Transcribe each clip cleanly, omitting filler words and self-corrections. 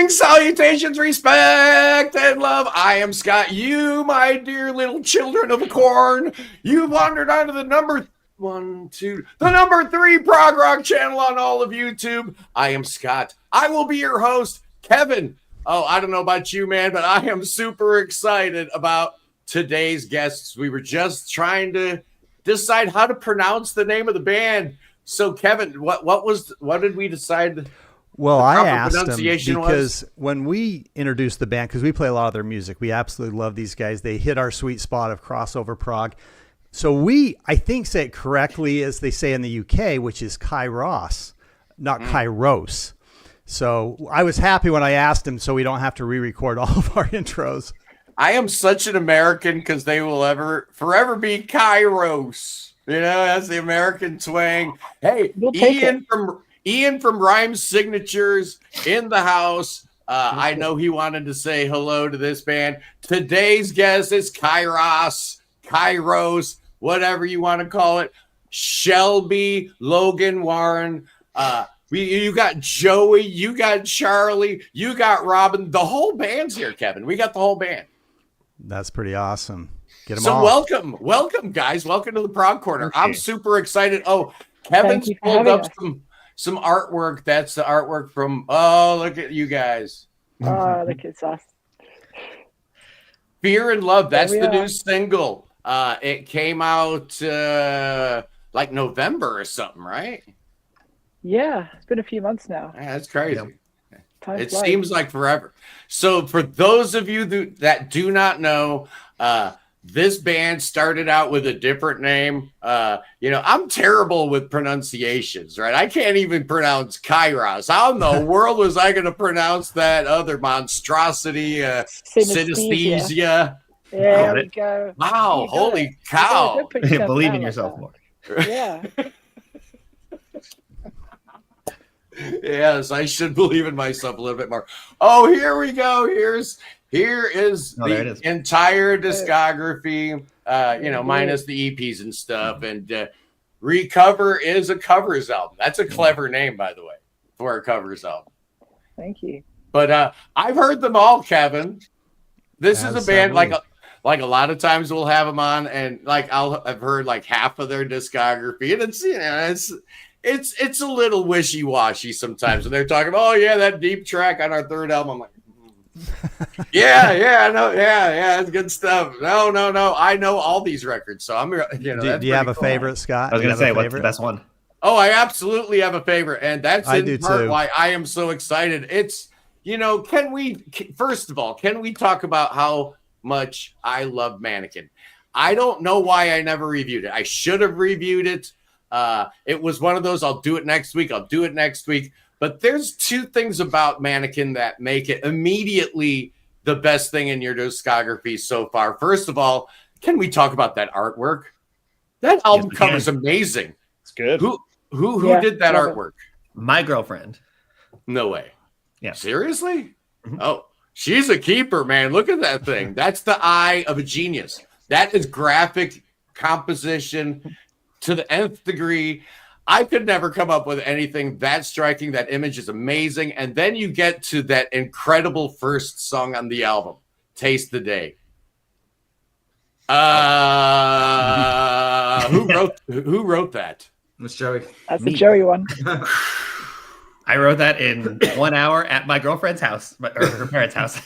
Greetings, salutations, respect, and love. I am Scott. You, my dear little children of the corn, you've wandered onto the number 3 prog rock channel on all of YouTube. I am Scott. I will be your host, Kevin. Oh, I don't know about you, man, but I am super excited about today's guests. We were just trying to decide how to pronounce the name of the band. So, Kevin, what did we decide? Well, I asked him because when we introduced the band, because we play a lot of their music, we absolutely love these guys. They hit our sweet spot of crossover prog. So I think, say it correctly as they say in the UK, which is Kyros, not Kyros. So I was happy when I asked him so we don't have to re-record all of our intros. I am such an American because they will forever be Kyros. You know, that's the American twang. Hey, Ian from Rhyme Signatures in the house. I know he wanted to say hello to this band. Today's guest is Kyros, whatever you want to call it. Shelby, Logan, Warren. You got Joey, you got Charlie, you got Robin. The whole band's here, Kevin. We got the whole band. That's pretty awesome. Get them so all. welcome, guys. Welcome to the Prog Corner. I'm super excited. Oh, Kevin's pulled up some artwork. That's the artwork from, look at you guys. Oh, look at us. Fear and Love. That's the new single. It came out like November or something, right? Yeah, it's been a few months now. Yeah, that's crazy. It seems like forever. So for those of you that do not know, this band started out with a different name. I'm terrible with pronunciations, right? I can't even pronounce Kyros. How in the world was I going to pronounce that other monstrosity, synesthesia? Yeah, there we go. Wow, holy cow. Believe in yourself more. Yeah. Yes, I should believe in myself a little bit more. Oh, here we go. Here is the entire discography, minus the EPs and stuff. And Recover is a covers album. That's a clever name, by the way, for a covers album. Thank you. But I've heard them all, Kevin. This is a band like a lot of times we'll have them on, and I've heard like half of their discography, and it's a little wishy-washy sometimes. And they're talking about, that deep track on our third album. I'm like, it's good stuff. No. I know all these records, so I'm. Do you have a favorite, Scott? I was going to say, what's the best one? Oh, I absolutely have a favorite, and that's in part why I am so excited. It's first of all, can we talk about how much I love Mannequin? I don't know why I never reviewed it. I should have reviewed it. It was one of those, I'll do it next week. But there's two things about Mannequin that make it immediately the best thing in your discography so far. First of all, can we talk about that artwork? That album cover is amazing. It's good. Who did that artwork? My girlfriend. No way. Yeah. Seriously? Mm-hmm. Oh, she's a keeper, man. Look at that thing. That's the eye of a genius. That is graphic composition to the nth degree. I could never come up with anything that striking. That image is amazing. And then you get to that incredible first song on the album, Taste the Day. Who wrote that? Miss Joey. That's the Joey one. I wrote that in 1 hour at my girlfriend's house, or her parents' house.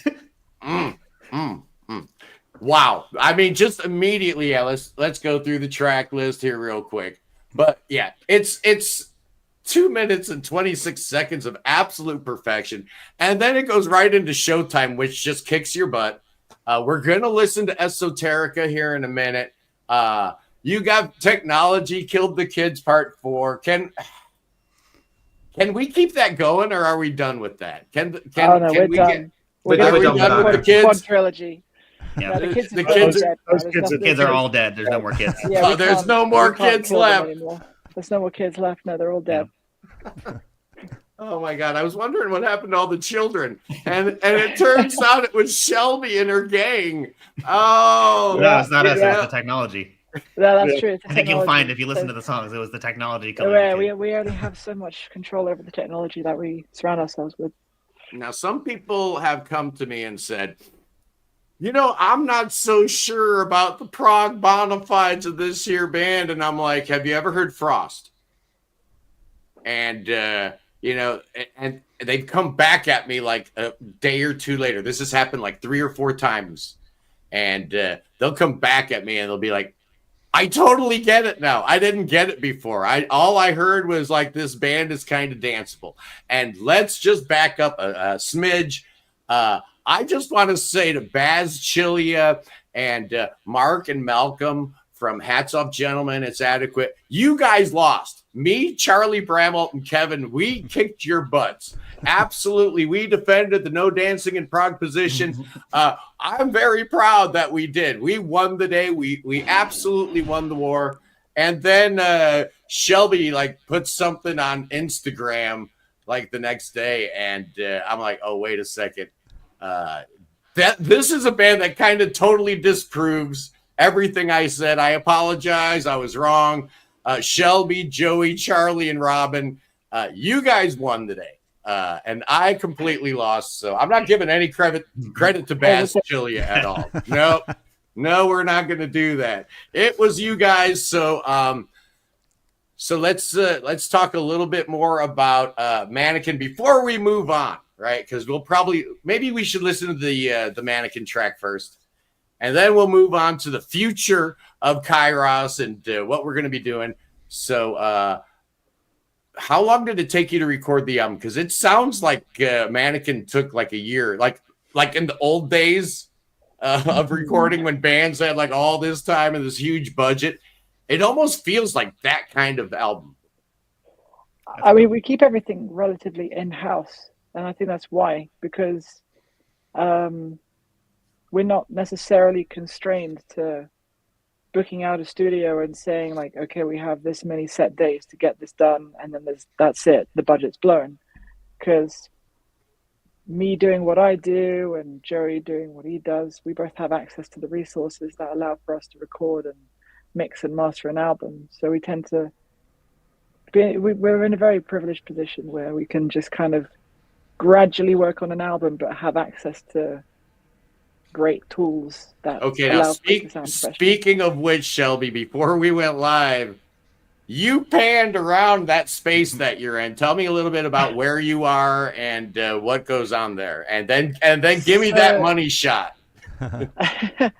Wow. I mean, just immediately, let's go through the track list here real quick. But yeah, it's 2 minutes and 26 seconds of absolute perfection. And then it goes right into Showtime, which just kicks your butt. We're going to listen to Esoterica here in a minute. You Got Technology, Killed the Kids, Part 4. Can we keep that going, or are we done with that? Can we done. We're done with the kids? Quad trilogy. Yeah, the kids are all dead. There's no more kids. Yeah, there's no more kids left. There's no more kids left. No, they're all dead. Yeah. Oh my God! I was wondering what happened to all the children, and it turns out it was Shelby and her gang. Oh, no, it's not us. It's the technology. No, that's true. I think you'll find if you listen to the songs, it was the technology. We only have so much control over the technology that we surround ourselves with. Now, some people have come to me and said, I'm not so sure about the prog bona fides of this here band. And I'm like, have you ever heard Frost? And, and they've come back at me like a day or two later. This has happened like 3 or 4 times. And they'll come back at me and they'll be like, I totally get it now. I didn't get it before. All I heard was like, this band is kind of danceable. And let's just back up a smidge. I just want to say to Baz Chilia and Mark and Malcolm from Hats Off Gentlemen, It's Adequate. You guys lost. Me, Charlie Bramwell, and Kevin, we kicked your butts. Absolutely. We defended the no dancing in Prague position. I'm very proud that we did. We won the day. We absolutely won the war. And then Shelby put something on Instagram the next day. And I'm like, oh, wait a second. This is a band that kind of totally disproves everything I said. I apologize. I was wrong. Shelby, Joey, Charlie, and Robin, you guys won today. And I completely lost. So I'm not giving any credit to Baz Chilia at all. No, we're not going to do that. It was you guys. So let's talk a little bit more about Mannequin before we move on, right? Because maybe we should listen to the Mannequin track first. And then we'll move on to the future of Kyros and what we're going to be doing. So how long did it take you to record the album? Because it sounds like Mannequin took a year, like in the old days of recording when bands had all this time and this huge budget. It almost feels like that kind of album. I mean, we keep everything relatively in-house. And I think that's why, because we're not necessarily constrained to booking out a studio and saying okay, we have this many set days to get this done. And then that's it. The budget's blown. Because me doing what I do and Joey doing what he does, we both have access to the resources that allow for us to record and mix and master an album. So we tend to we're in a very privileged position where we can just kind of gradually work on an album, but have access to great tools that allow now speaking of which, Shelby, before we went live, you panned around that space that you're in. Tell me a little bit about where you are and what goes on there, and then give me that money shot. I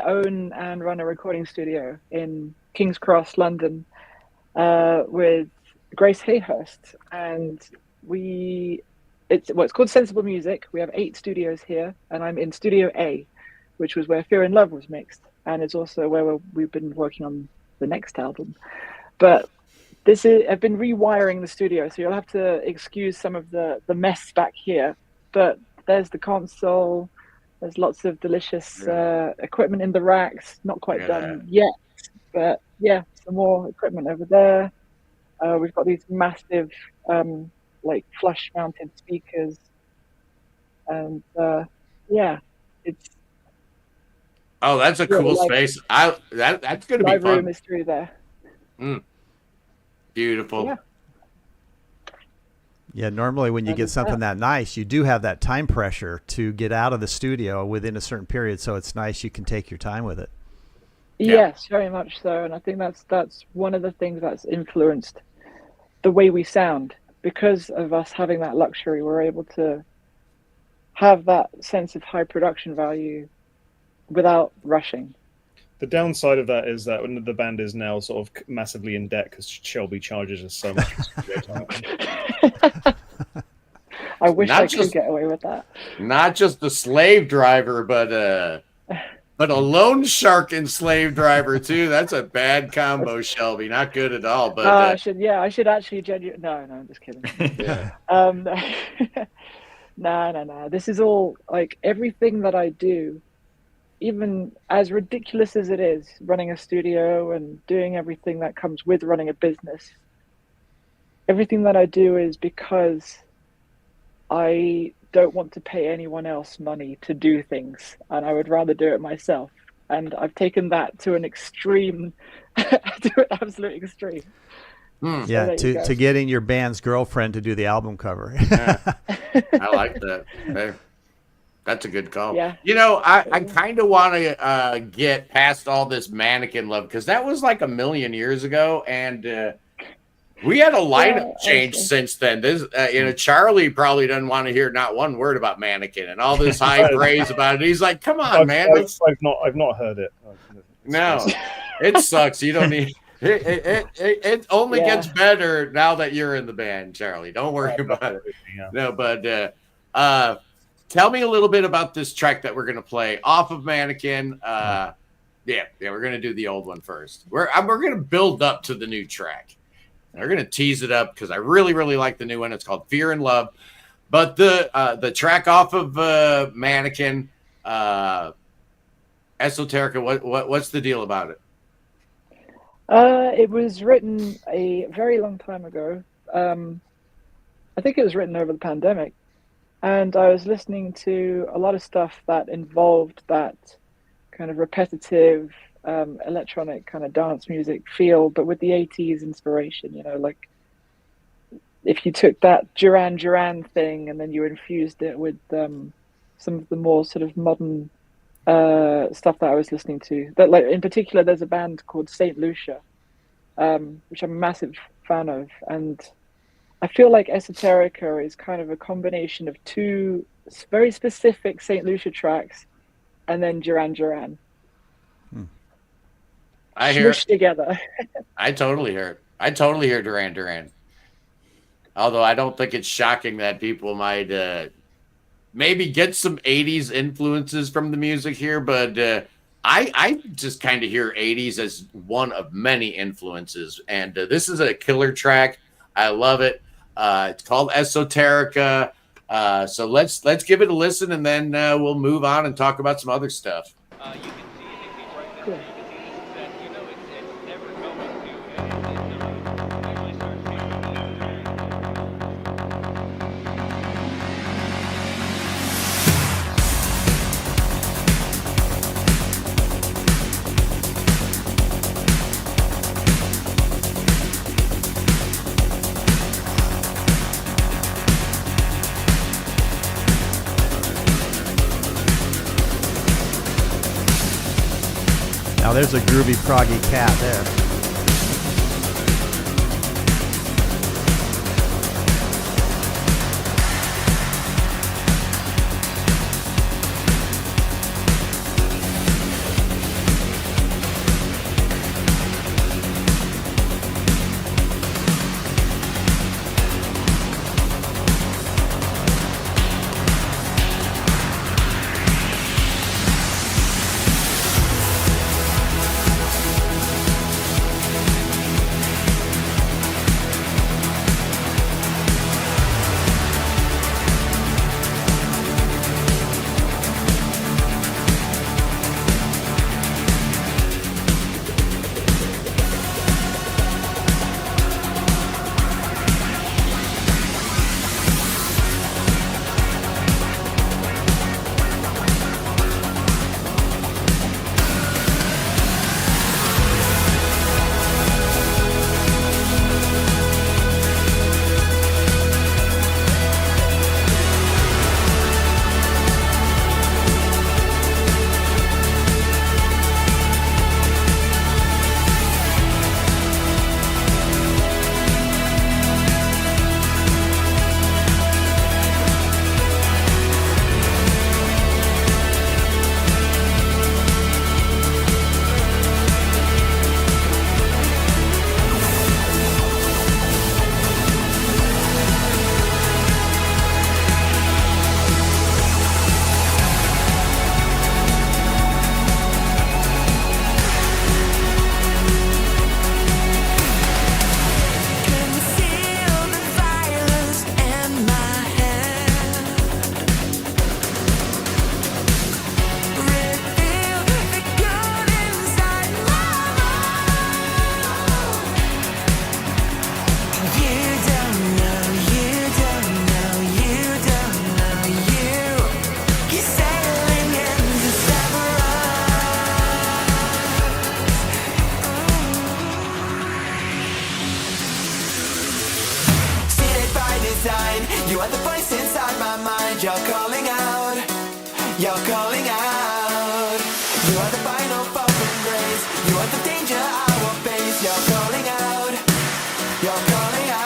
own and run a recording studio in King's Cross, London, with Grace Hayhurst, and it's called Sensible Music. We have 8 studios here, and I'm in Studio A, which was where Fear and Love was mixed, and it's also where we've been working on the next album. But I've been rewiring the studio, so you'll have to excuse some of the mess back here. But there's the console. There's lots of delicious equipment in the racks. Not quite done yet, but yeah, some more equipment over there. We've got these massive flush-mounted speakers, and it's. Oh, that's a cool space. That's going to be fun. Room is through there. Beautiful. Yeah, normally when you get something that nice, you do have that time pressure to get out of the studio within a certain period. So it's nice you can take your time with it. Yes, very much so. And I think that's one of the things that's influenced the way we sound. Because of us having that luxury, we're able to have that sense of high production value without rushing. The downside of that is that when the band is now sort of massively in debt because Shelby charges us so much. I wish I could get away with that. Not just the slave driver, but a loan shark and slave driver too. That's a bad combo, Shelby. Not good at all. But I should actually No, I'm just kidding. No. This is all everything that I do. Even as ridiculous as it is, running a studio and doing everything that comes with running a business, everything that I do is because I don't want to pay anyone else money to do things, and I would rather do it myself. And I've taken that to an extreme, to an absolute extreme. Yeah, to getting your band's girlfriend to do the album cover. I like that. Hey, that's a good call. Yeah. You know, I kind of want to get past all this Mannequin love, because that was like 1,000,000 years ago, and we had a lineup change since then. This, Charlie probably doesn't want to hear not one word about Mannequin and all this high praise about it. He's like, "Come on, man!" I've not heard it. No, it sucks. You don't need. It only gets better now that you're in the band, Charlie. Don't worry about it. Yeah. No, but tell me a little bit about this track that we're going to play off of Mannequin. We're going to do the old one first. We're going to build up to the new track. We're going to tease it up because I really, really like the new one. It's called Fear and Love. But the track off of Mannequin, Esoterica, what's the deal about it? It was written a very long time ago. I think it was written over the pandemic. And I was listening to a lot of stuff that involved that kind of repetitive electronic kind of dance music feel, but with the 80s inspiration, like if you took that Duran Duran thing and then you infused it with some of the more sort of modern stuff that I was listening to. That, like, in particular, there's a band called Saint Lucia, which I'm a massive fan of, and I feel like Esoterica is kind of a combination of two very specific Saint Lucia tracks and then Duran Duran. I hear it together. I totally hear it. I totally hear Duran Duran. Although I don't think it's shocking that people might maybe get some 80s influences from the music here, but I just kind of hear 80s as one of many influences. And this is a killer track. I love it. It's called Esoterica. So let's give it a listen, and then we'll move on and talk about some other stuff. Cool. Now there's a groovy proggy cat there. design. You are the voice inside my mind. You're calling out. You're calling out. You are the final fall from grace. You are the danger I will face. You're calling out. You're calling out.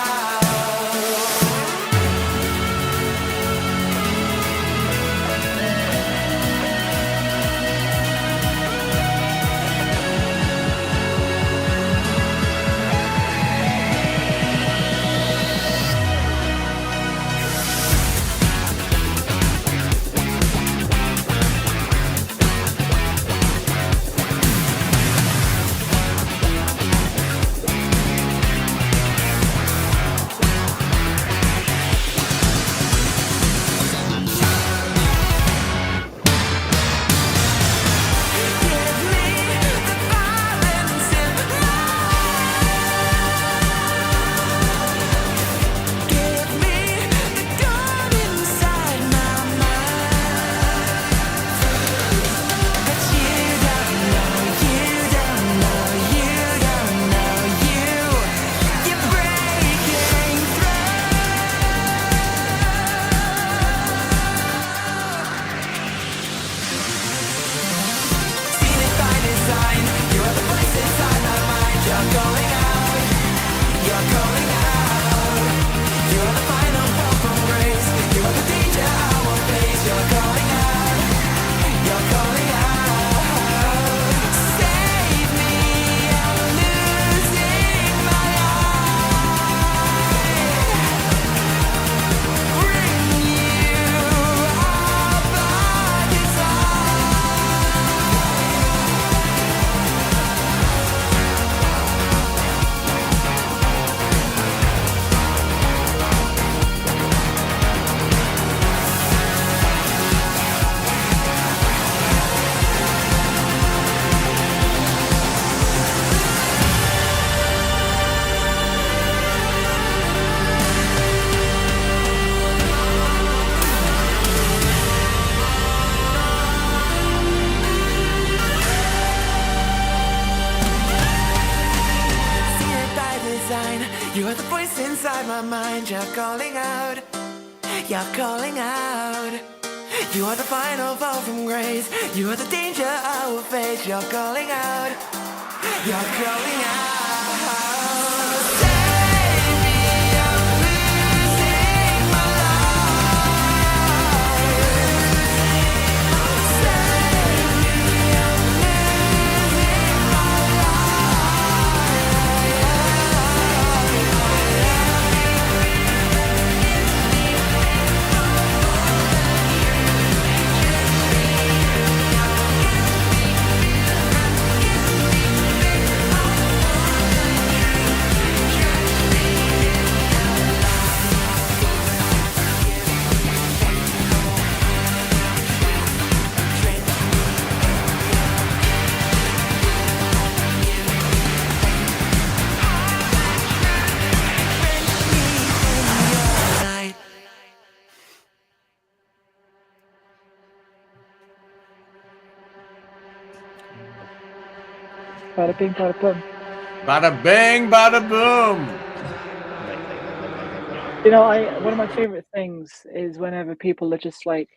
You are the voice inside my mind. You're calling out. You're calling out. You are the final fall from grace. You are the danger I will face. You're calling out. You're calling out. Save me, I'm losing my life. Save me, I'm losing my Bada bing, bada boom. Bada bang, bada boom. You know, one of my favorite things is whenever people are just like,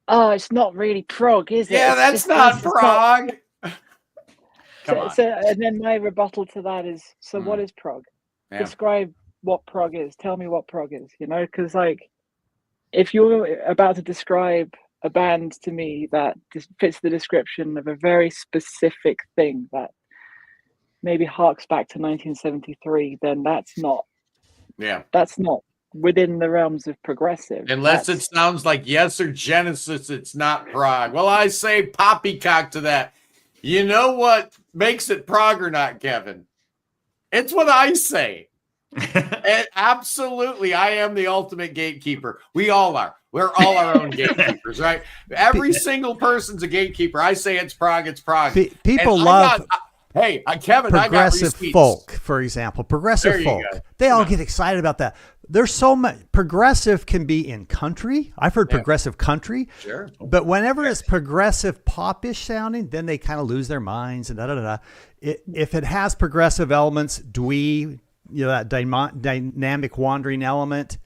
"Oh, it's not really prog, is it?" Yeah, It's that's just not this, it's prog. Come on. So, and then my rebuttal to that is, so what is prog? Yeah. Describe what prog is. Tell me what prog is. You know, because like, if you're about to describe a band to me that fits the description of a very specific thing that maybe harks back to 1973, then that's not within the realms of progressive. Unless it sounds like Yes or Genesis, it's not prog. Well, I say poppycock to that. You know what makes it prog or not, Kevin? It's what I say. And absolutely, I am the ultimate gatekeeper. We all are. We're all our own gatekeepers, right? Every single person's a gatekeeper. I say it's prog, it's prog. People love... Hey, Kevin, progressive folk, for example. Progressive folk. They all get excited about that. There's so much. Progressive can be in country. I've heard progressive country. Sure. But whenever it's progressive popish sounding, then they kind of lose their minds and da-da-da-da. If it has progressive elements, dwee, you know, that dynamic wandering element,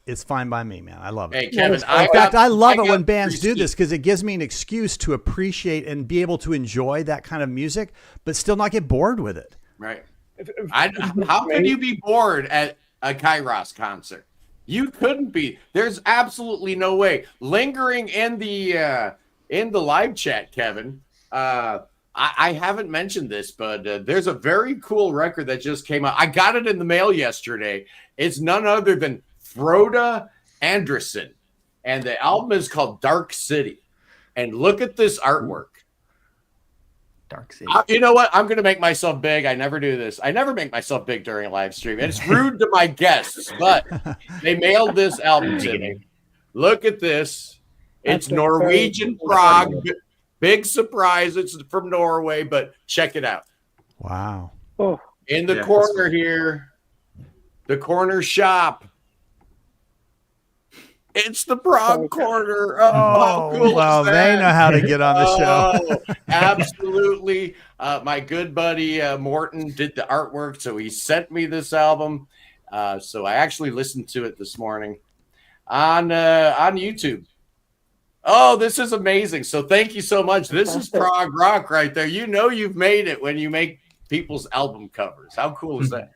it's fine by me, man. I love it. Hey, Kevin, I love it when bands do this because it gives me an excuse to appreciate and be able to enjoy that kind of music, but still not get bored with it. Right. How could you be bored at a Kyros concert? You couldn't be. There's absolutely no way. Lingering in the live chat, Kevin, I haven't mentioned this, but there's a very cool record that just came out. I got it in the mail yesterday. It's none other than Frode Anderson, and the album is called Dark City. And look at this artwork. Dark City. You know what? I'm going to make myself big. I never do this. I never make myself big during a live stream. And it's rude to my guests, but they mailed this album to me. Look at this. It's Norwegian Prague. Big surprise. It's from Norway, but check it out. Wow. Oh. In the corner here, the corner shop. It's the Prog Corner. Oh, cool well, they know how to get on the show. Absolutely. My good buddy Morton did the artwork, so he sent me this album. So I actually listened to it this morning on YouTube. Oh, this is amazing. So thank you so much. This is prog rock right there. You know you've made it when you make people's album covers. How cool is that?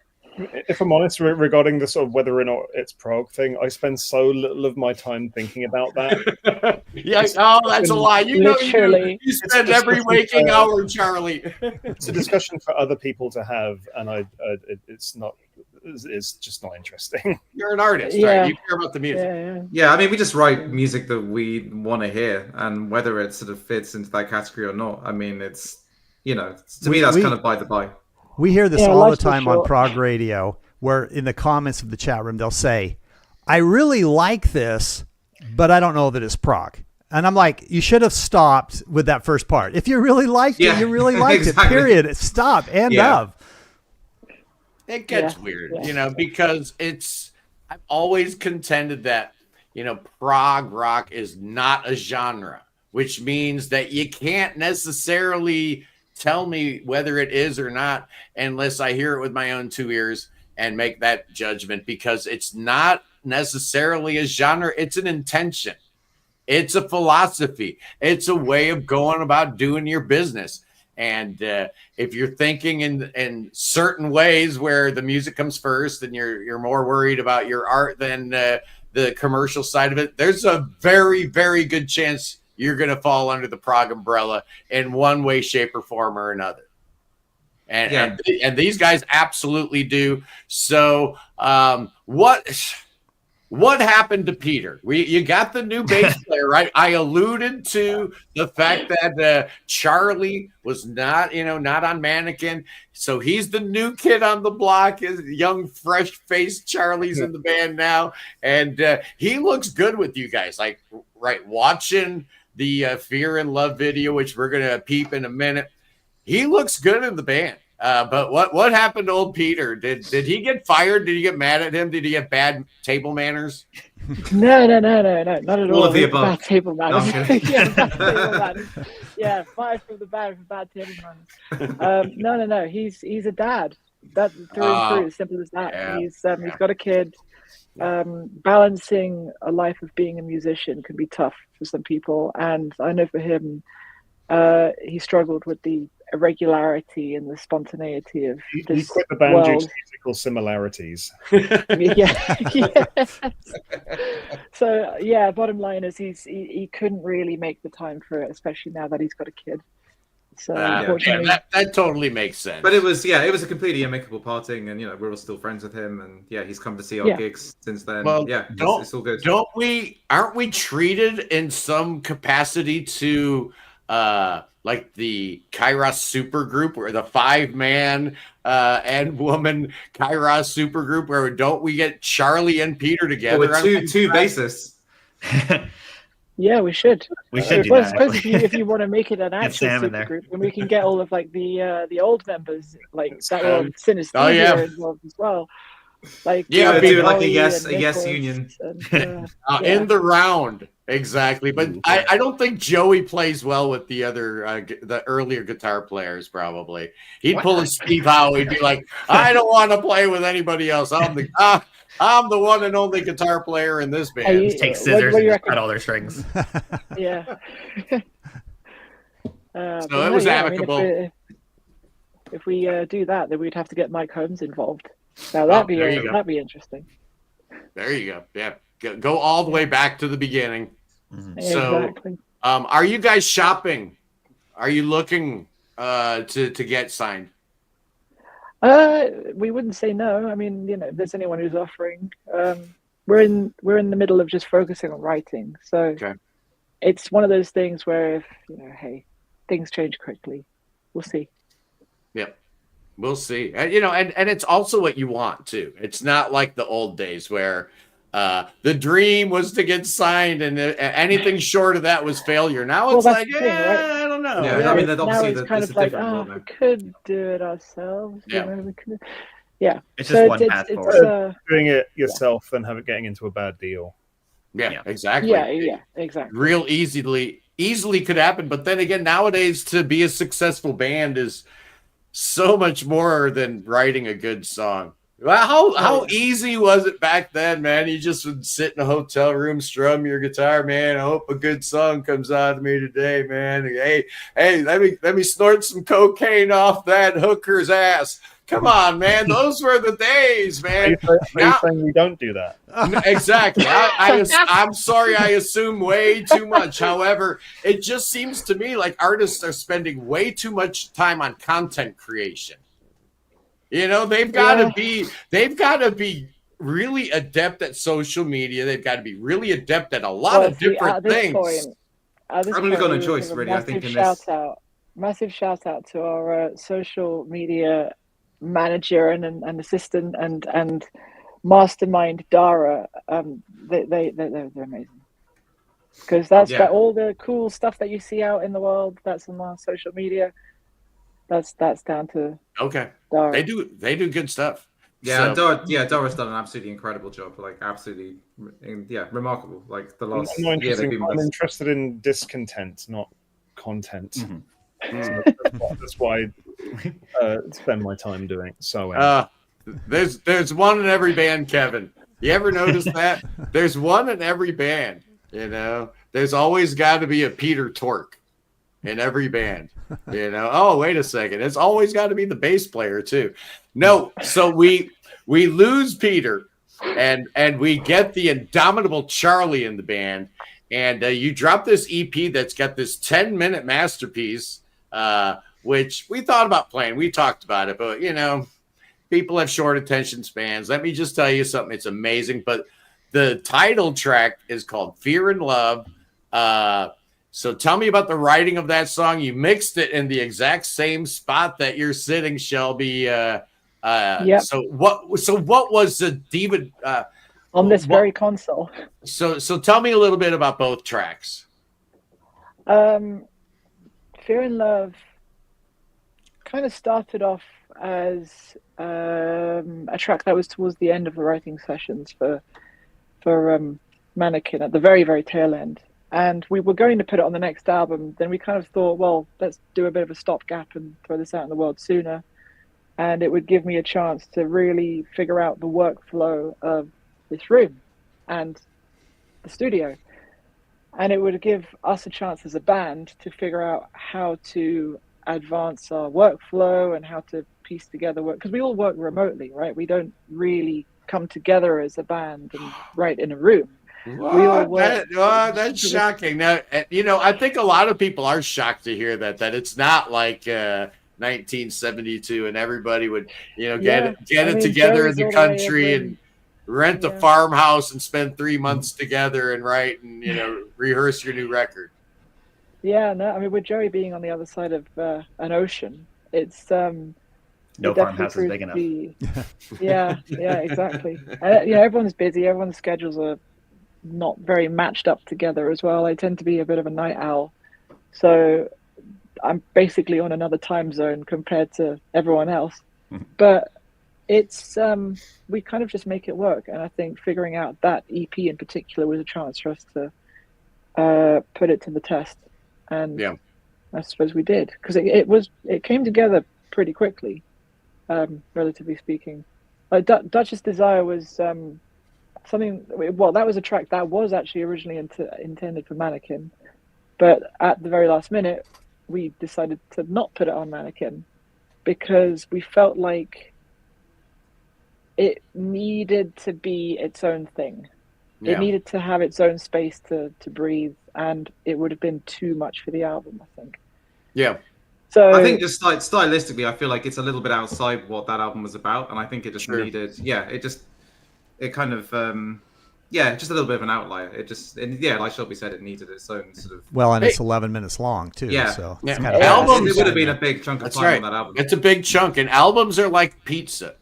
If I'm honest, regarding the sort of whether or not it's prog thing, I spend so little of my time thinking about that. Yeah, oh, that's a lie. You know, you spend every waking hour, Charlie. It's a discussion for other people to have, and it's just not interesting. You're an artist, right? You care about the music. Yeah, I mean, we just write music that we want to hear, and whether it sort of fits into that category or not, I mean, it's, you know, to me, that's kind of by the by. We hear this all the time on Prog Radio, where in the comments of the chat room, they'll say, I really like this, but I don't know that it's prog. And I'm like, you should have stopped with that first part. If you really liked it, you really liked it, period. Stop, end of. It gets weird, you know, because I've always contended that, you know, prog rock is not a genre, which means that you can't necessarily tell me whether it is or not unless I hear it with my own two ears and make that judgment, because it's not necessarily a genre. It's an intention. It's a philosophy. It's a way of going about doing your business. And if you're thinking in certain ways where the music comes first and you're more worried about your art than the commercial side of it, there's a very, very good chance you're going to fall under the prog umbrella in one way, shape, or form or another. And these guys absolutely do. So what happened to Peter? You got the new bass player, right? I alluded to the fact that Charlie was not on Mannequin. So he's the new kid on the block. His young, fresh-faced Charlie's in the band now. And he looks good with you guys. Like, right, watching the Fear and Love video, which we're going to peep in a minute. He looks good in the band. But what happened to old Peter? Did he get fired? Did you get mad at him? Did he have bad table manners? No, not at all. All of the above. Bad table manners. No, bad table manners. Yeah, fired from the band for bad table manners. No. He's a dad. That through and through, as simple as that. Yeah. He's got a kid. Balancing a life of being a musician can be tough for some people, and I know for him, he struggled with the irregularity and the spontaneity of this. He quit the band due to musical similarities. So bottom line is he couldn't really make the time for it, especially now that he's got a kid. So unfortunately, that totally makes sense. But it was a completely amicable parting, and we're all still friends with him, and he's come to see our gigs since then. Well, it's all good. Aren't we treated in some capacity to like the Kyros supergroup, or the 5-man and woman Kyros supergroup, where don't we get Charlie and Peter together? With two bassists. Yeah, we should. We should do that. I suppose if you want to make it an actual supergroup, then we can get all of like the old members, like that were on Synesthesia involved as well. Like do like a yes union in the round. Exactly, but I don't think Joey plays well with the other the earlier guitar players. Probably he'd pull a Steve Howe. He'd be like, "I don't want to play with anybody else. I'm the I'm the one and only guitar player in this band. Just take scissors and just cut all their strings. Yeah. So it was amicable. I mean, if we do that, then we'd have to get Mike Holmes involved. Now that'd be interesting. There you go. Yeah, go all the way back to the beginning. Mm-hmm. So, exactly. Are you guys shopping? Are you looking to get signed? We wouldn't say no. I mean, if there's anyone who's offering, we're in the middle of just focusing on writing. So it's one of those things where if hey, things change quickly. We'll see. Yep. We'll see. And it's also what you want too. It's not like the old days where the dream was to get signed and anything short of that was failure. Now it's like, right? I don't know. Yeah, I mean, obviously it's kind of like, we could do it ourselves. Yeah. It's just one path forward. Doing it yourself and getting into a bad deal. Yeah, exactly. Yeah, exactly. Real easily could happen. But then again, nowadays to be a successful band is so much more than writing a good song. How easy was it back then, man? You just would sit in a hotel room, strum your guitar, man. I hope a good song comes out of me today, man. Hey, let me snort some cocaine off that hooker's ass. Come on, man. Those were the days, man. Are you saying we don't do that? Exactly. I'm sorry I assume way too much. However, it just seems to me like artists are spending way too much time on content creation. They've got to be really adept at social media. They've got to be really adept at a lot of different things. Probably got no choice, really. I think massive shout out to our social media manager and assistant and mastermind Dara. They're amazing because that's got all the cool stuff that you see out in the world. That's on our social media. That's down to Dara. They do good stuff. Yeah, Dora's done an absolutely incredible job. Like absolutely, remarkable. Like the last year they've been. I'm interested in discontent, not content. Mm-hmm. So that's why I spend my time doing it. So there's one in every band, Kevin. You ever notice that? There's one in every band. There's always got to be a Peter Tork in every band. Oh, wait a second. It's always got to be the bass player too. No, so we lose Peter and we get the indomitable Charlie in the band. And you drop this EP that's got this 10-minute masterpiece, which we thought about playing. We talked about it, but people have short attention spans. Let me just tell you something. It's amazing. But the title track is called Fear and Love. So tell me about the writing of that song. You mixed it in the exact same spot that you're sitting, Shelby. Yep. So what was the David on this very console? So tell me a little bit about both tracks. Fear and Love kind of started off as a track that was towards the end of the writing sessions for Mannequin at the very, very tail end. And we were going to put it on the next album. Then we kind of thought, well, let's do a bit of a stopgap and throw this out in the world sooner. And it would give me a chance to really figure out the workflow of this room and the studio. And it would give us a chance as a band to figure out how to advance our workflow and how to piece together work. Because we all work remotely, right? We don't really come together as a band and write in a room. That's shocking. Now, I think a lot of people are shocked to hear that it's not like 1972 and everybody would, get it together in the country and rent a farmhouse and spend 3 months together and write and, rehearse your new record. Yeah, no, I mean, with Joey being on the other side of an ocean, it's no farmhouse is big enough. Yeah, exactly. Everyone's busy. Everyone's schedules are not very matched up together as well. I tend to be a bit of a night owl, so I'm basically on another time zone compared to everyone else. But it's we kind of just make it work, and I think figuring out that EP in particular was a chance for us to put it to the test, and I suppose we did, because it came together pretty quickly, relatively speaking. Like Duchess Desire was something. Well, that was a track that was actually originally intended for Mannequin, but at the very last minute, we decided to not put it on Mannequin because we felt like it needed to be its own thing. Yeah. It needed to have its own space to breathe, and it would have been too much for the album, I think. Yeah. So I think just like stylistically, I feel like it's a little bit outside what that album was about, and I think it just needed, it kind of, just a little bit of an outlier. Like Shelby said, it needed its own sort of. Well, and it's 11 minutes long too. Yeah. So yeah. It's kind of albums. It would have been a big chunk of time on that album. It's a big chunk, and albums are like pizza.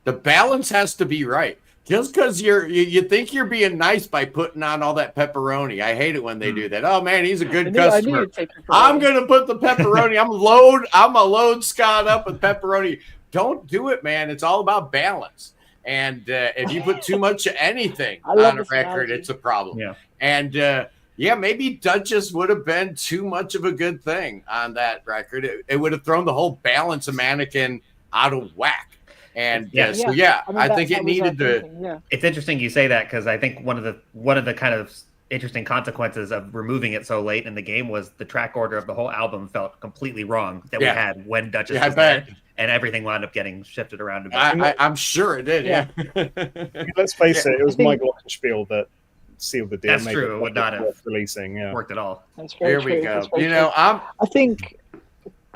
The balance has to be right. Just because you think you're being nice by putting on all that pepperoni. I hate it when they do that. Oh man, he's a good customer. I'm gonna put the pepperoni. I'm a load Scott up with pepperoni. Don't do it, man. It's all about balance. And if you put too much of anything on a record, it's a problem. Yeah. And maybe Duchess would have been too much of a good thing on that record. It would have thrown the whole balance of Mannequin out of whack. And I think it needed to. Yeah. It's interesting you say that because I think one of the kind of interesting consequences of removing it so late in the game was the track order of the whole album felt completely wrong that we had when Duchess was there, and everything wound up getting shifted around a bit. I'm sure it did. Yeah. Let's face it was my glockenspiel that sealed the deal. That's true. It would not have releasing. Yeah. Worked at all. Here we go. I think.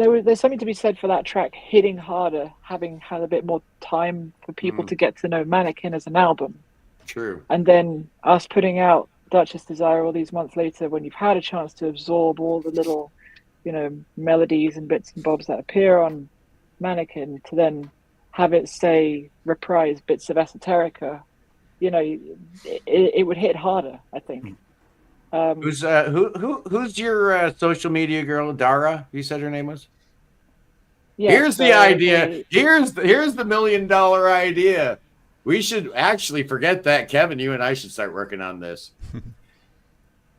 There's something to be said for that track hitting harder, having had a bit more time for people to get to know Mannequin as an album. True. And then us putting out Duchess Desire all these months later, when you've had a chance to absorb all the little, melodies and bits and bobs that appear on Mannequin, to then have it say reprise bits of Esoterica, it would hit harder, I think. Who's your social media girl? Dara, you said her name was. Yeah, here's the idea. Here's the $1 million idea. We should actually forget that, Kevin. You and I should start working on this.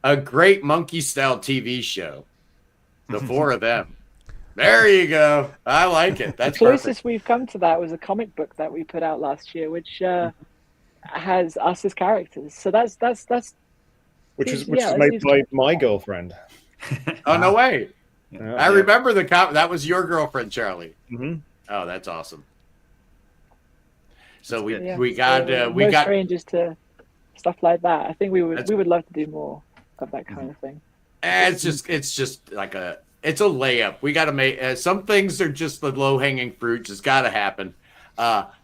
A great monkey style TV show. The four of them. There you go. I like it. That's the closest perfect. We've come to that was a comic book that we put out last year, which has us as characters. So that's. Which was made by my girlfriend. Oh, no way. Yeah, I remember that was your girlfriend, Charlie. Mm-hmm. Oh, that's awesome. So we no got strangers to stuff like that. I think we would love to do more of that kind of thing. It's just like it's a layup. We got to make some things are just the low hanging fruit. Just got to happen.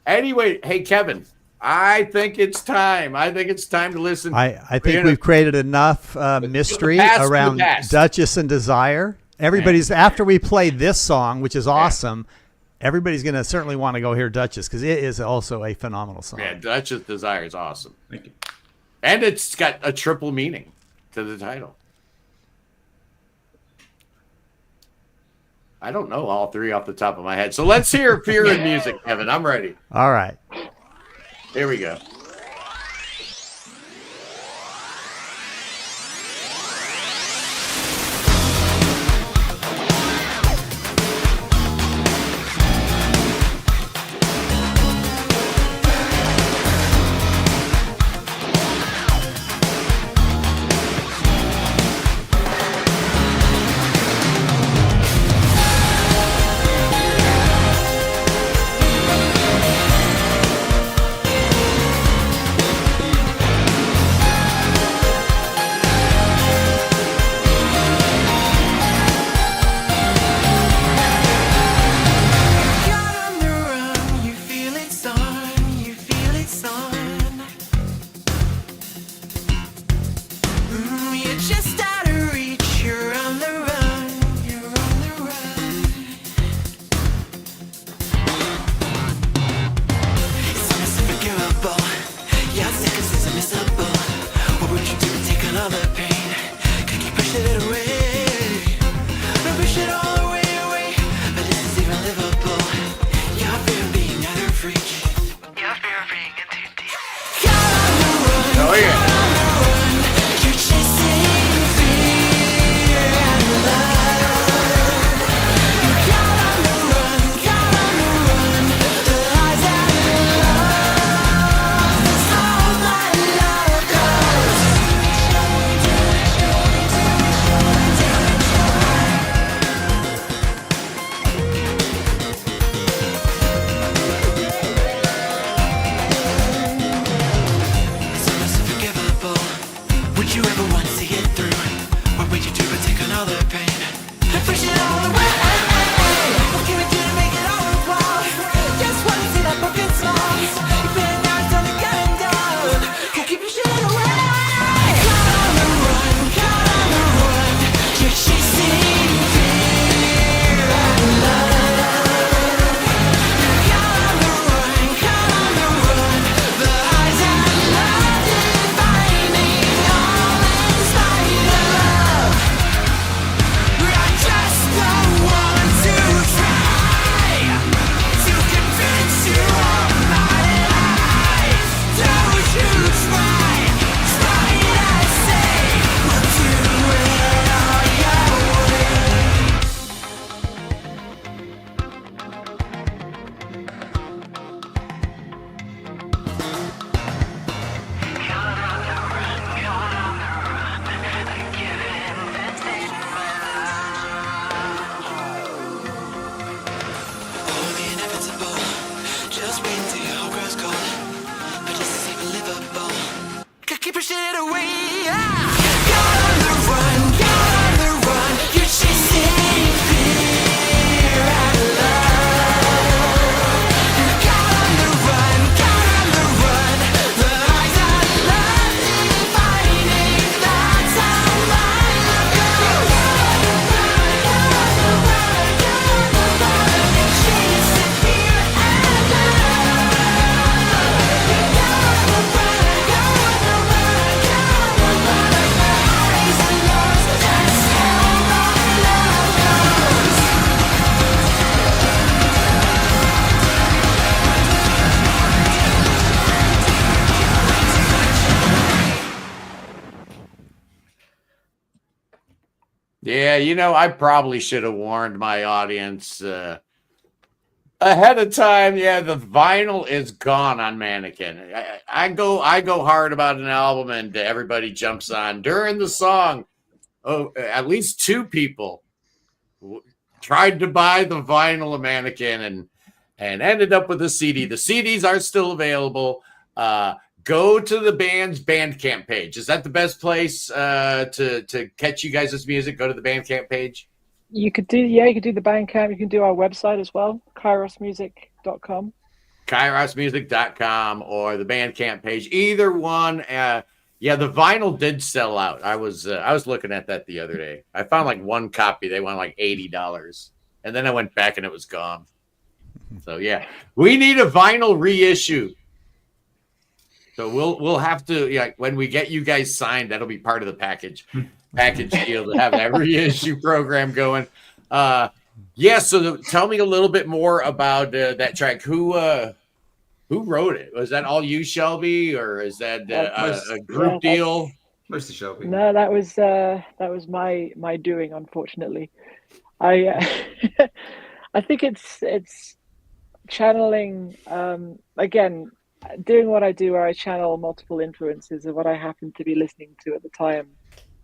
Anyway, hey Kevin. I think it's time. To listen. I think we've created enough mystery around Duchess and Desire. Everybody's after we play this song, which is awesome. Everybody's going to certainly want to go hear Duchess because it is also a phenomenal song. Yeah, Duchess Desire is awesome. Thank you. And it's got a triple meaning to the title. I don't know all three off the top of my head. So let's hear Fear in Music, Kevin. I'm ready. All right. Here we go. you ever want to see it through? What would you do but take another pain and push it all away? What can we do to make it all worthwhile? Just want to see that broken smile. You've been now, it's only getting down. Can't keep your shit away. Caught on the run, caught on the run. You're chasing fear and love. Caught on the run, caught on the run. The highs and lows defining all in spite of. I just don't want to try to convince you of my lies. Don't you try, I say. We'll do it all your way. Oh, the inevitable. Just wait until your whole grows cold. But this is even livable. Keep your shit away. Got on the run, got on the run. You're chasing fear and love. Got on the run, got on the run. The highs and lows defining. That's how life goes. Chasing fear and love. Highs and lows, that's how my love goes. Yeah, I probably should have warned my audience ahead of time. Yeah, the vinyl is gone on Mannequin. I go hard about an album, and everybody jumps on during the song. Oh, at least two people tried to buy the vinyl of Mannequin and ended up with a CD. The CDs are still available. Go to the band's Bandcamp page. Is that the best place to catch you guys' music? Go to the Bandcamp page. You could do the Bandcamp. You can do our website as well, kyrosmusic.com. Kyrosmusic.com or the Bandcamp page. Either one. The vinyl did sell out. I was looking at that the other day. I found like one copy. They went like $80, and then I went back and it was gone. So yeah, we need a vinyl reissue. So we'll have to, when we get you guys signed, that'll be part of the package deal to have that reissue program going. So tell me a little bit more about that track. Who wrote it? Was that all you, Shelby, or is that a group deal? Mostly Shelby. No, that was my doing, unfortunately. I I think it's channeling again, doing what I do, where I channel multiple influences of what I happen to be listening to at the time.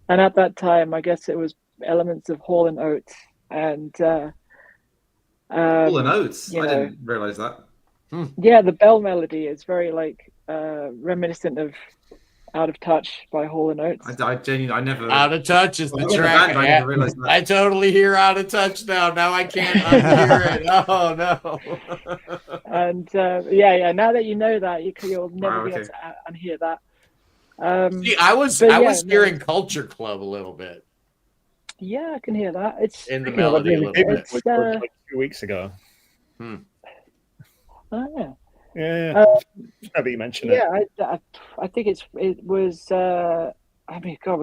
And at that time, I guess it was elements of Hall & Oates and Hall & Oates? I didn't realize that. Yeah, the bell melody is very reminiscent of Out of Touch by Hall & Oates. I genuinely, I never... Out of Touch is the track. I never realized that. I totally hear Out of Touch now. Now I can't unhear it. Oh, no. And now that you know that, you'll never be able to unhear that. See, I was hearing Culture Club a little bit. Yeah, I can hear that. It's in the melody a little bit. Like 2 weeks ago. Oh, yeah. Yeah. Maybe you mentioned it. Yeah, I think it was. We're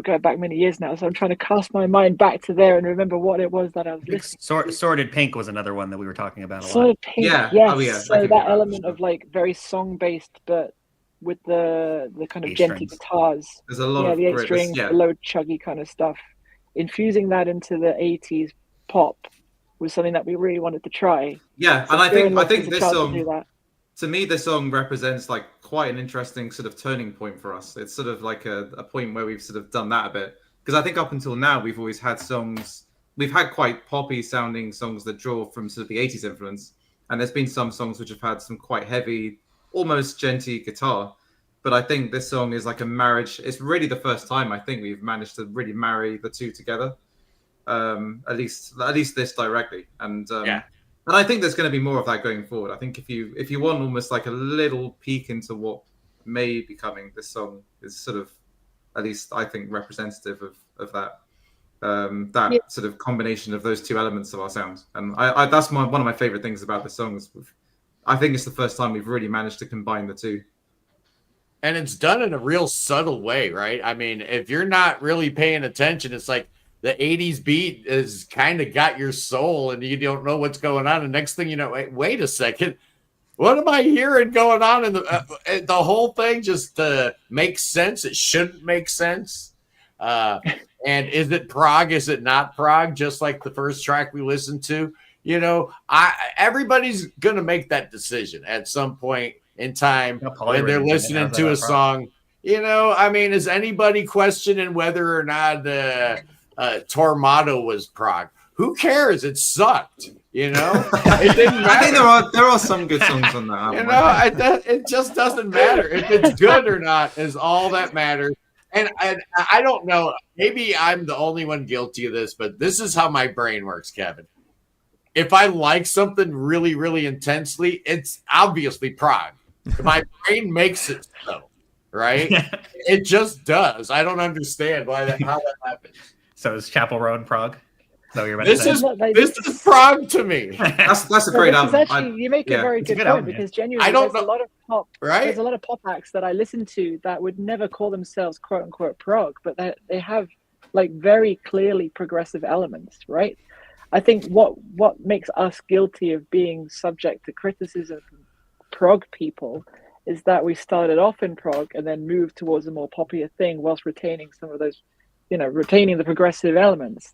going back many years now, so I'm trying to cast my mind back to there and remember what it was that I was listening. Sorted Pink was another one that we were talking about a lot. Sorted Pink, yeah. Yes. Oh, yeah. So that element of very song based, but with the kind of gentle guitars. There's a lot of the 8 strings, the low chuggy kind of stuff. Infusing that into the 80s pop was something that we really wanted to try. Yeah, so and I think this song, to me, this song represents quite an interesting sort of turning point for us. It's sort of like a point where we've sort of done that a bit. Because I think up until now, we've always had songs, we've had quite poppy sounding songs that draw from sort of the 80s influence. And there's been some songs which have had some quite heavy, almost genty guitar. But I think this song is like a marriage. It's really the first time I think we've managed to really marry the two together. At least this directly, and I think there's going to be more of that going forward. I think if you want almost like a little peek into what may be coming, this song is sort of, at least I think, representative of that. Sort of combination of those two elements of our sounds, and I that's one of my favorite things about this song is I think it's the first time we've really managed to combine the two, and it's done in a real subtle way, right? I mean, if you're not really paying attention, it's like the 80s beat has kind of got your soul and you don't know what's going on, and next thing you know, wait a second, what am I hearing going on? And the whole thing just makes sense. It shouldn't make sense. And is it prog? Is it not prog? Just like the first track we listened to, everybody's going to make that decision at some point in time when they're listening to a song. I mean, is anybody questioning whether or not Tormato was prog? Who cares? It sucked. It didn't matter. I think there are some good songs on that. It just doesn't matter if it's good or not. Is all that matters. And I don't know. Maybe I'm the only one guilty of this, but this is how my brain works, Kevin. If I like something really, really intensely, it's obviously prog. My brain makes it so, right? It just does. I don't understand how that happens. So is Chapel Roan prog? So you're this is prog to me. That's a great album. Actually, you make a very good point because genuinely, there's a lot of pop. Right? There's a lot of pop acts that I listen to that would never call themselves "quote unquote" prog, but they have like very clearly progressive elements, right? I think what makes us guilty of being subject to criticism from prog people is that we started off in prog and then moved towards a more popular thing whilst retaining some of those, retaining the progressive elements.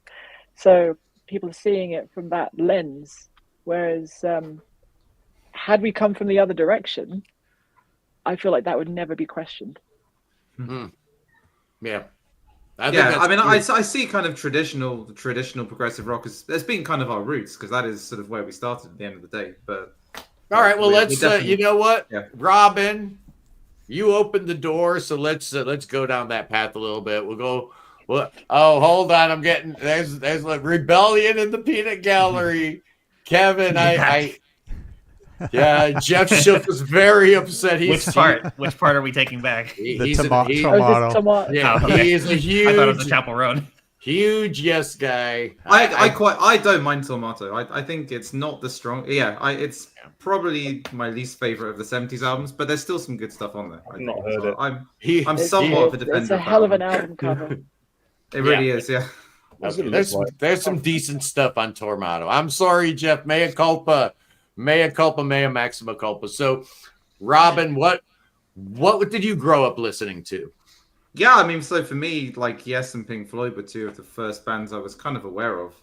So people are seeing it from that lens, whereas had we come from the other direction, I feel like that would never be questioned. Mm-hmm. Yeah. I see kind of traditional progressive rock as being kind of our roots, because that is sort of where we started at the end of the day. But all right, well, let's you know what, Robin, you opened the door, so let's go down that path a little bit. We'll go. Oh, hold on, I'm getting there's like rebellion in the peanut gallery. Kevin, Jeff Schiff was very upset. Which part are we taking back? The tomato. He's a huge. I thought it was a Chapel Roan. Huge yes guy. I don't mind Tomato. I think it's not the strong. It's probably my least favorite of the 70s albums, but there's still some good stuff on there. I've not heard it. I'm somewhat of a defender. It's a hell of an album cover. It really is, yeah. There's some decent stuff on Tormato. I'm sorry, Jeff. Mea culpa, mea maxima culpa. So, Robin, what did you grow up listening to? Yeah, I mean, so for me, like Yes and Pink Floyd were two of the first bands I was kind of aware of.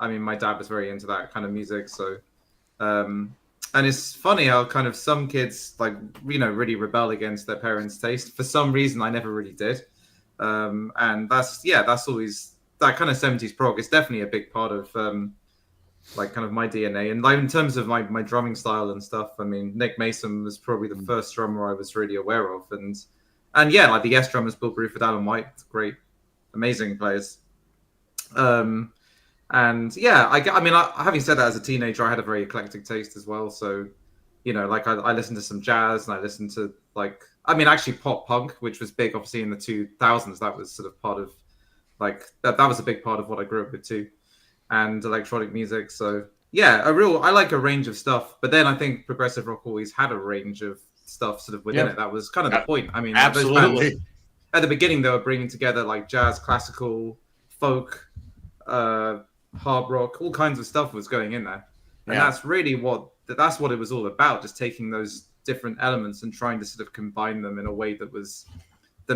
I mean, my dad was very into that kind of music, so and it's funny how kind of some kids really rebel against their parents' taste. For some reason, I never really did. And that's always that kind of 70s prog. It's definitely a big part of kind of my DNA. And in terms of my drumming style and stuff, I mean, Nick Mason was probably the first drummer I was really aware of. And the Yes drummers, Bill Bruford, Alan White, great, amazing players. Having said that, as a teenager, I had a very eclectic taste as well. So, I listened to some jazz and I listened to actually pop punk, which was big, obviously, in the 2000s. That was sort of part of that was a big part of what I grew up with too, and electronic music. So I like a range of stuff. But then I think progressive rock always had a range of stuff sort of within it. That was kind of the point. I mean, absolutely. At the beginning, they were bringing together like jazz, classical, folk, hard rock, all kinds of stuff was going in there, and that's really what it was all about. Just taking those different elements and trying to sort of combine them in a way that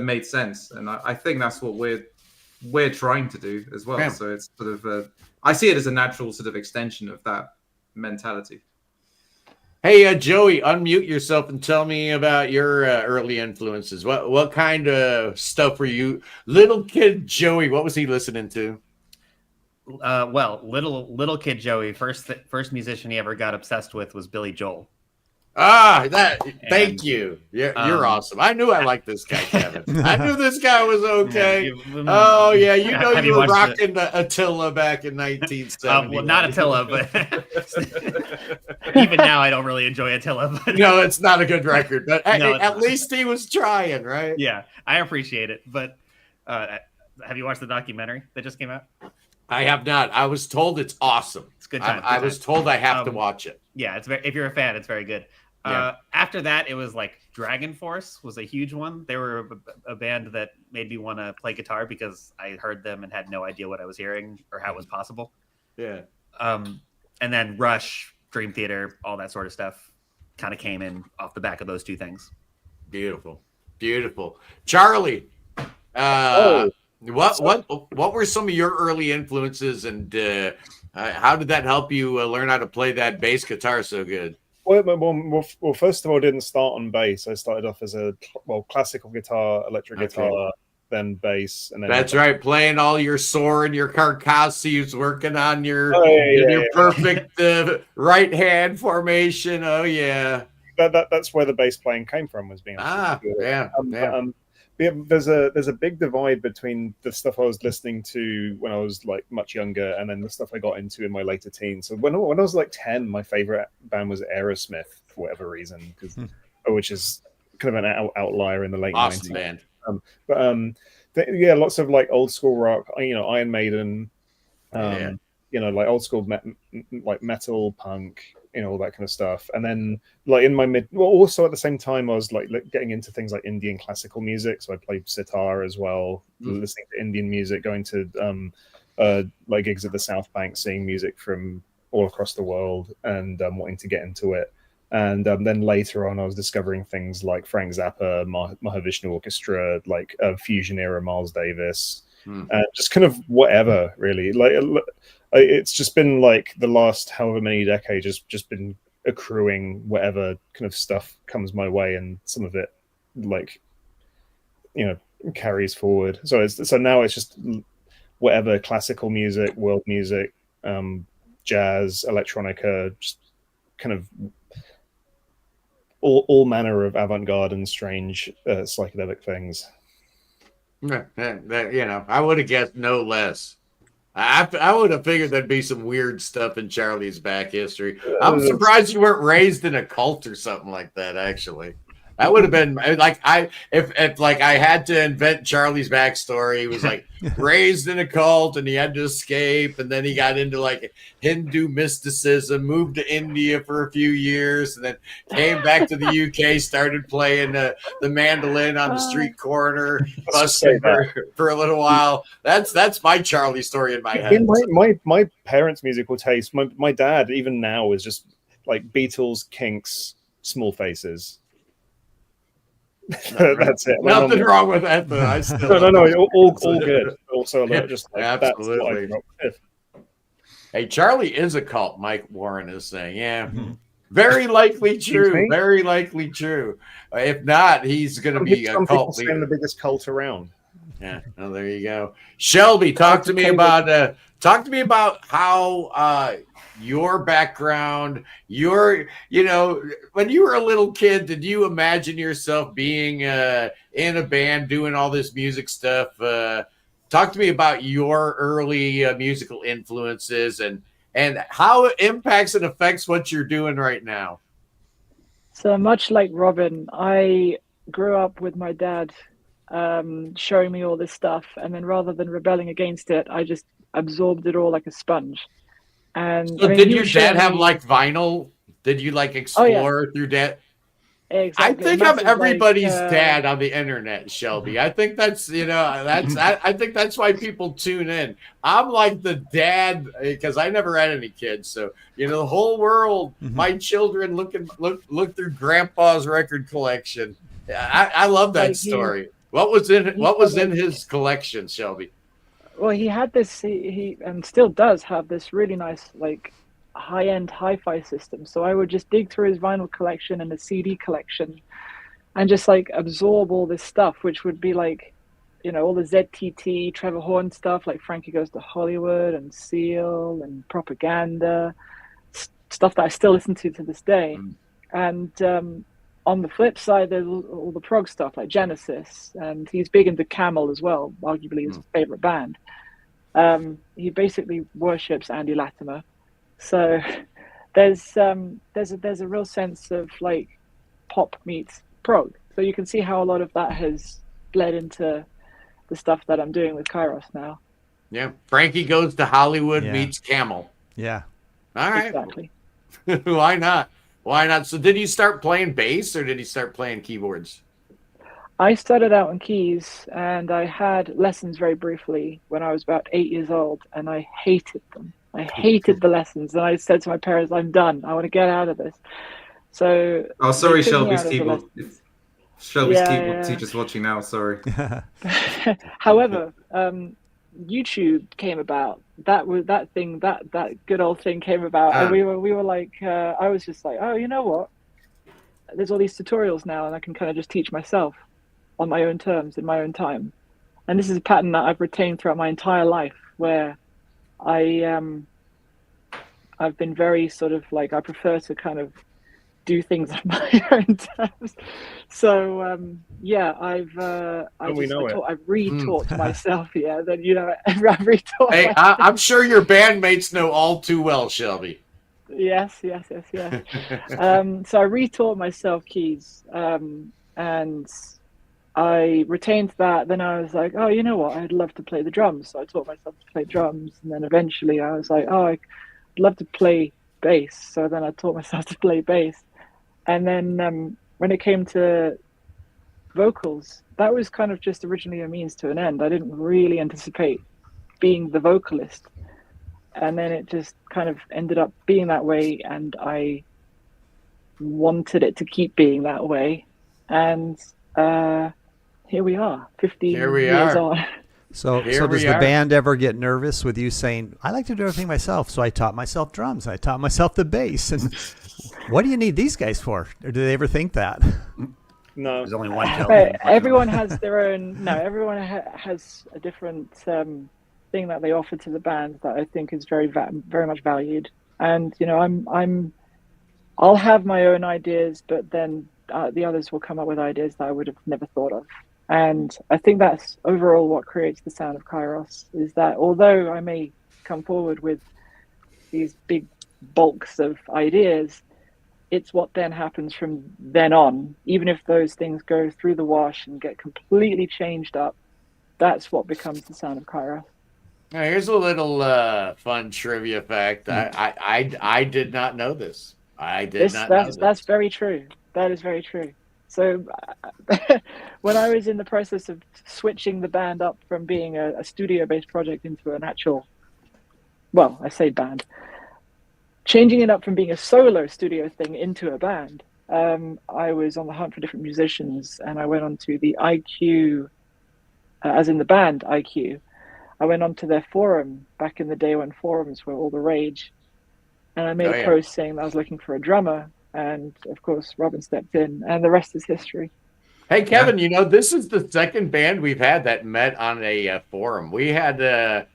made sense. And I think that's what we're trying to do as well. So it's sort of I see it as a natural sort of extension of that mentality. Hey, Joey, unmute yourself and tell me about your early influences. What kind of stuff were you, little kid Joey? What was he listening to? Little kid Joey, first musician he ever got obsessed with was Billy Joel. Thank you. You're awesome. I knew I liked this guy, Kevin. I knew this guy was okay. You know you were rocking the Attila back in 1970. Well, not Attila, but even now I don't really enjoy Attila. But no, it's not a good record. But at least he was trying, right? Yeah, I appreciate it. But have you watched the documentary that just came out? I have not. I was told it's awesome. It's good time. I was told I have to watch it. Yeah, if you're a fan, it's very good. Yeah. After that, it was like Dragon Force was a huge one. They were a band that made me want to play guitar because I heard them and had no idea what I was hearing or how it was possible. Yeah. And then Rush, Dream Theater, all that sort of stuff kind of came in off the back of those two things. Beautiful. Charlie, what were some of your early influences, and how did that help you learn how to play that bass guitar so good? Well, first of all, I didn't start on bass. I started off as classical guitar, electric guitar, then bass, and then that's right, playing all your Soar and your Carcassius, working on your perfect right hand formation. Oh yeah, that's where the bass playing came from, was being There's a big divide between the stuff I was listening to when I was like much younger, and then the stuff I got into in my later teens. So when I was like 10, my favorite band was Aerosmith for whatever reason, which is kind of an outlier in the late 90s. Band. Lots of like old school rock. Iron Maiden. Like old school like metal, punk. All that kind of stuff. And then like in my also at the same time I was like getting into things like Indian classical music, so I played sitar as well, listening to Indian music, going to like gigs at the South Bank, seeing music from all across the world, and wanting to get into it. And then later on I was discovering things like Frank Zappa, Mahavishnu Orchestra, like fusion era Miles Davis, just kind of whatever really. Like it's just been like the last however many decades has just been accruing whatever kind of stuff comes my way, and some of it like carries forward. So now it's just whatever classical music, world music, jazz, electronica, just kind of all manner of avant-garde and strange psychedelic things. I would have guessed no less. I would have figured there'd be some weird stuff in Charlie's back history. I'm surprised you weren't raised in a cult or something like that. Actually, that would have been like if I had to invent Charlie's backstory. He was like raised in a cult and he had to escape, and then he got into like Hindu mysticism, moved to India for a few years, and then came back to the UK, started playing the mandolin on the street corner, busking for a little while. That's my Charlie story in my head. My parents' musical taste. My dad, even now, is just like Beatles, Kinks, Small Faces. That's it. Nothing wrong with that, but I still no, all good. Also, just like, absolutely. Hey, Charlie is a cult. Mike Warren is saying, very likely true. Very likely true. If not, he's going to be a cult leader. The biggest cult around. Yeah. Oh, there you go. Shelby, talk to me about how your background, when you were a little kid, did you imagine yourself being in a band doing all this music stuff? Talk to me about your early musical influences and how it impacts and affects what you're doing right now. So much like Robin, I grew up with my dad showing me all this stuff, and then rather than rebelling against it, I just absorbed it all like a sponge. And so did your dad have like vinyl? Did you like explore through that? Exactly. I think I'm everybody's dad on the internet, Shelby. I think that's I think that's why people tune in. I'm like the dad because I never had any kids, so the whole world, my children look through Grandpa's record collection. I love that story. What was in his collection, Shelby? Well, he had this. He and still does have this really nice like high-end hi-fi system. So I would just dig through his vinyl collection and his CD collection and just like absorb all this stuff, which would be like, all the ZTT, Trevor Horn stuff, like Frankie Goes to Hollywood and Seal and Propaganda, stuff that I still listen to this day. And on the flip side, there's all the prog stuff like Genesis, and he's big into Camel as well, arguably his favorite band. He basically worships Andy Latimer. So there's a real sense of like pop meets prog. So you can see how a lot of that has bled into the stuff that I'm doing with Kyros now. Yeah, Frankie Goes to Hollywood meets Camel. Yeah. All right. Exactly. Why not? Why not? So did you start playing bass or did you start playing keyboards? I started out on keys, and I had lessons very briefly when I was about 8 years old, and I hated them. I hated the lessons, and I said to my parents, I'm done. I want to get out of this. So sorry, Shelby's keyboard. Shelby's keyboard teacher's watching now. Sorry. However, YouTube came about. That good old thing came about, and we were like, I was just like, oh, you know what? There's all these tutorials now, and I can kind of just teach myself on my own terms in my own time. And this is a pattern that I've retained throughout my entire life, where I've been very sort of like, I prefer to kind of do things on my own terms. So I've retaught myself. Yeah, then I've retaught. Hey, I'm sure your bandmates know all too well, Shelby. Yes. So I retaught myself keys, and I retained that. Then I was like, oh, you know what? I'd love to play the drums. So I taught myself to play drums, and then eventually I was like, oh, I'd love to play bass. So then I taught myself to play bass. And then when it came to vocals, that was kind of just originally a means to an end. I didn't really anticipate being the vocalist. And then it just kind of ended up being that way, and I wanted it to keep being that way. And here we are, 15 years on. So does the band ever get nervous with you saying, I like to do everything myself, so I taught myself drums, I taught myself the bass, and what do you need these guys for? Or do they ever think that? No, there's only one. Everyone has their own. No, everyone has a different thing that they offer to the band that I think is very much valued. And I'll have my own ideas, but then the others will come up with ideas that I would have never thought of. And I think that's overall what creates the sound of Kyros, is that although I may come forward with these big bulks of ideas, it's what then happens from then on. Even if those things go through the wash and get completely changed up, that's what becomes the sound of Kyros. Now, here's a little fun trivia fact. I did not know this. I did not know this. That's very true. That is very true. So when I was in the process of switching the band up from being a studio-based project into an actual, well, I say band, changing it up from being a solo studio thing into a band, I was on the hunt for different musicians, and I went onto the IQ, as in the band IQ. I went onto their forum back in the day when forums were all the rage, and I made a post saying that I was looking for a drummer. And of course, Robin stepped in, and the rest is history. Hey, Kevin, this is the second band we've had that met on a forum. We had the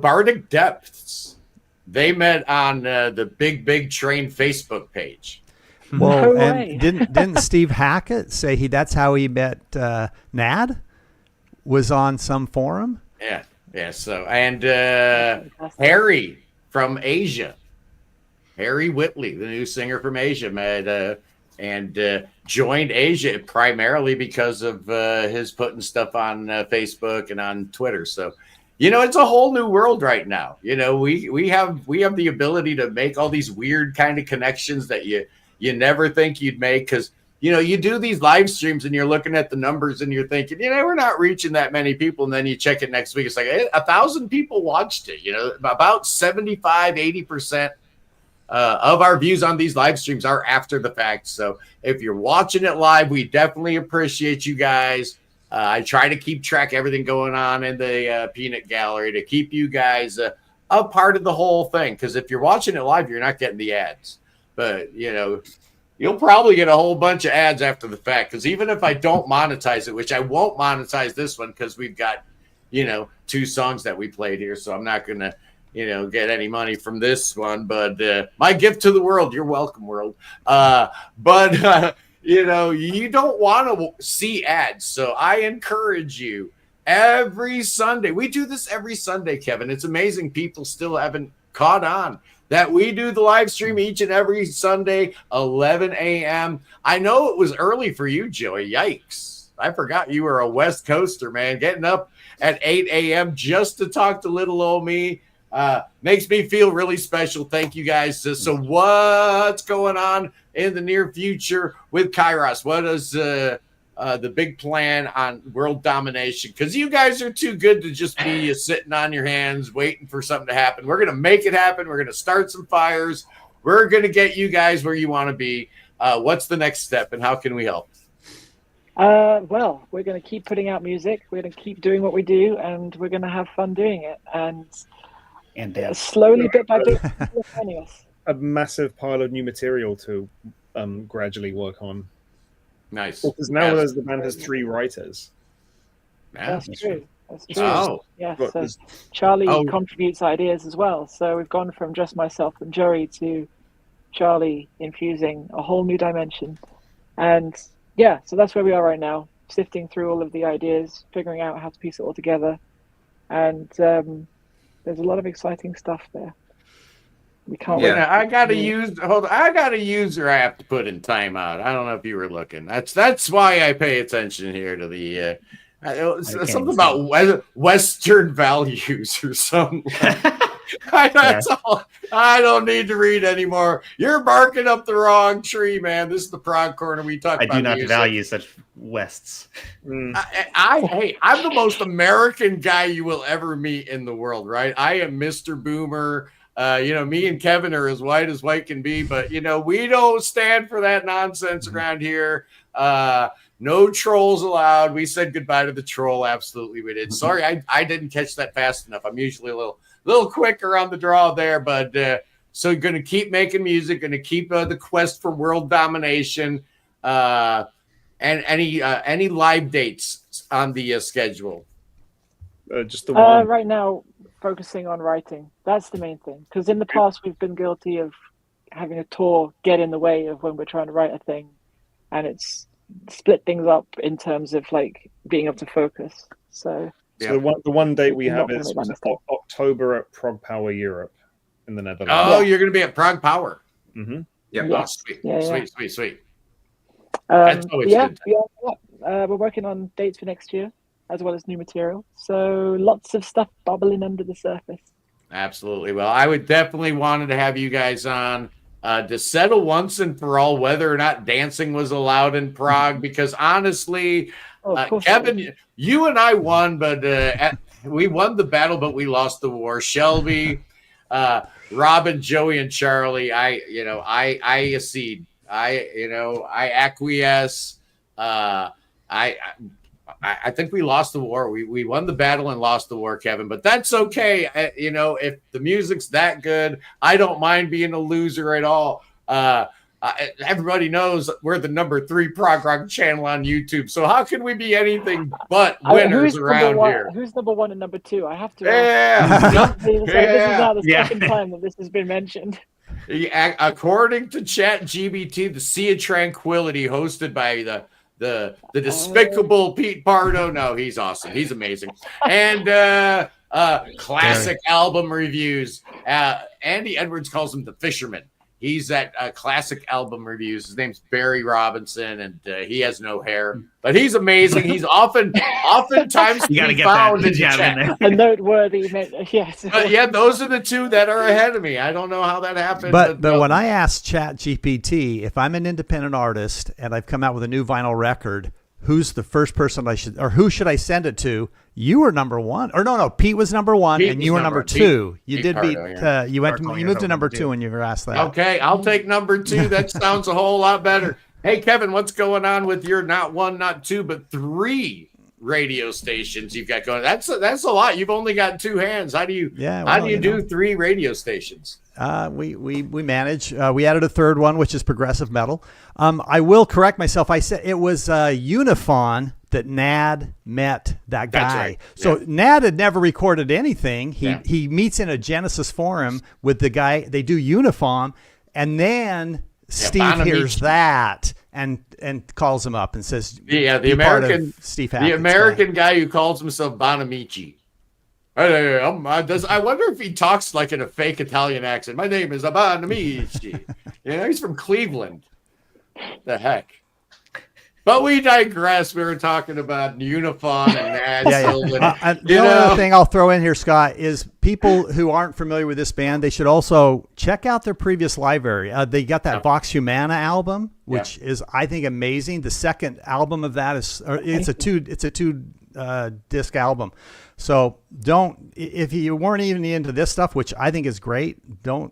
Bardic Depths. They met on the Big Train Facebook page. Well, and didn't Steve Hackett say that's how he met Nad? Was on some forum? Yeah. So, and Harry from Asia. Harry Whitley, the new singer from Asia, met and joined Asia primarily because of his putting stuff on Facebook and on Twitter. So, it's a whole new world right now. We have the ability to make all these weird kind of connections that you never think you'd make, because you do these live streams and you're looking at the numbers and you're thinking, we're not reaching that many people. And then you check it next week. It's like 1,000 people watched it. About 75-80%. Of our views on these live streams are after the fact. So if you're watching it live, we definitely appreciate you guys. I try to keep track of everything going on in the peanut gallery to keep you guys a part of the whole thing. Because if you're watching it live, you're not getting the ads. But, you'll probably get a whole bunch of ads after the fact. Because even if I don't monetize it, which I won't monetize this one because we've got, 2 songs that we played here. So I'm not going to get any money from this one, but my gift to the world. You're welcome, world. But you don't want to see ads, so I encourage you every Sunday. We do this every Sunday, Kevin. It's amazing people still haven't caught on that we do the live stream each and every Sunday, 11 a.m. I know it was early for you, Joey. Yikes. I forgot you were a West Coaster, man. Getting up at 8 a.m. just to talk to little old me makes me feel really special. Thank you, guys. So what's going on in the near future with Kyros? What is the big plan on world domination? Because you guys are too good to just be sitting on your hands waiting for something to happen. We're going to make it happen. We're going to start some fires. We're going to get you guys where you want to be. What's the next step, and how can we help? Well, we're going to keep putting out music. We're going to keep doing what we do, and we're going to have fun doing it. And slowly, bit by bit, we're finding us. A massive pile of new material to gradually work on. Nice. Because now the band has 3 writers. That's true. That's true. Oh. Yeah, so Charlie contributes ideas as well. So we've gone from just myself and Joey to Charlie infusing a whole new dimension. And yeah, so that's where we are right now, sifting through all of the ideas, figuring out how to piece it all together. And there's a lot of exciting stuff there. We can't wait. I got a user I have to put in timeout. I don't know if you were looking. That's why I pay attention here to the something about Western values or something. That's all. I don't need to read anymore. You're barking up the wrong tree, man. This is the Prog Corner. We talk about I do not music. value such Wests. Hey, I'm the most American guy you will ever meet in the world, right? I am Mr. Boomer. Me and Kevin are as white can be, but we don't stand for that nonsense around here. No trolls allowed. We said goodbye to the troll. Absolutely, we did. Sorry, I didn't catch that fast enough. I'm usually a little quicker on the draw there, but so going to keep making music, going to keep the quest for world domination. And any live dates on the schedule? Just the one. Right now, focusing on writing. That's the main thing. Because in the past, we've been guilty of having a tour get in the way of when we're trying to write a thing, and it's split things up in terms of being able to focus. So the one date we have is October at Prog Power Europe in the Netherlands. Oh, you're going to be at Prog Power. Mm-hmm. Yeah. Yeah. Oh, sweet. That's always good. We're working on dates for next year, as well as new material. So lots of stuff bubbling under the surface. Absolutely. Well, I would definitely wanted to have you guys on to settle once and for all whether or not dancing was allowed in Prague, because honestly, Kevin, you and I won, but we won the battle, but we lost the war. Shelby, Robin, Joey, and Charlie, I accede. I acquiesce. I think we lost the war. We won the battle and lost the war, Kevin, but that's okay. If the music's that good, I don't mind being a loser at all. Everybody knows we're the number 3 prog rock channel on YouTube. So how can we be anything but winners around here? Who's number 1 and number 2? I have to. Yeah. This is now the second time that this has been mentioned. According to ChatGPT, the Sea of Tranquility, hosted by the despicable Pete Pardo. No, he's awesome. He's amazing. And classic album reviews. Andy Edwards calls him the Fisherman. He's at classic album reviews. His name's Barry Robinson, and he has no hair, but he's amazing. He's oftentimes you gotta get found that in chat. in there. A noteworthy, yes. Yeah, those are the 2 that are ahead of me. I don't know how that happened. But when I asked ChatGPT if I'm an independent artist and I've come out with a new vinyl record, who's the first person who should I send it to? You were number 1, or no, Pete was number 1, and you were number 2. You did beat. You moved to number 2 when you were asked that. Okay, I'll take number 2. That sounds a whole lot better. Hey, Kevin, what's going on with your not 1, not 2, but 3 radio stations you've got going? That's a lot. You've only got 2 hands. How do you do 3 radio stations? We manage. We added a 3rd one, which is progressive metal. I will correct myself. I said it was Unifon that Nad met that guy. That's right. So Nad had never recorded anything. He meets in a Genesis forum with the guy. They do Uniform, and then Steve hears that and calls him up and says, the American Steve the American guy who calls himself Bonamici. I wonder if he talks like in a fake Italian accent. My name is Bonamici. He's from Cleveland. The heck. But we digress. We were talking about Uniform and Nad. The other thing I'll throw in here, Scott, is people who aren't familiar with this band, they should also check out their previous library. They got that Vox Humana album, which is, I think, amazing. The second album of that it's a two disc album. So if you weren't even into this stuff, which I think is great, don't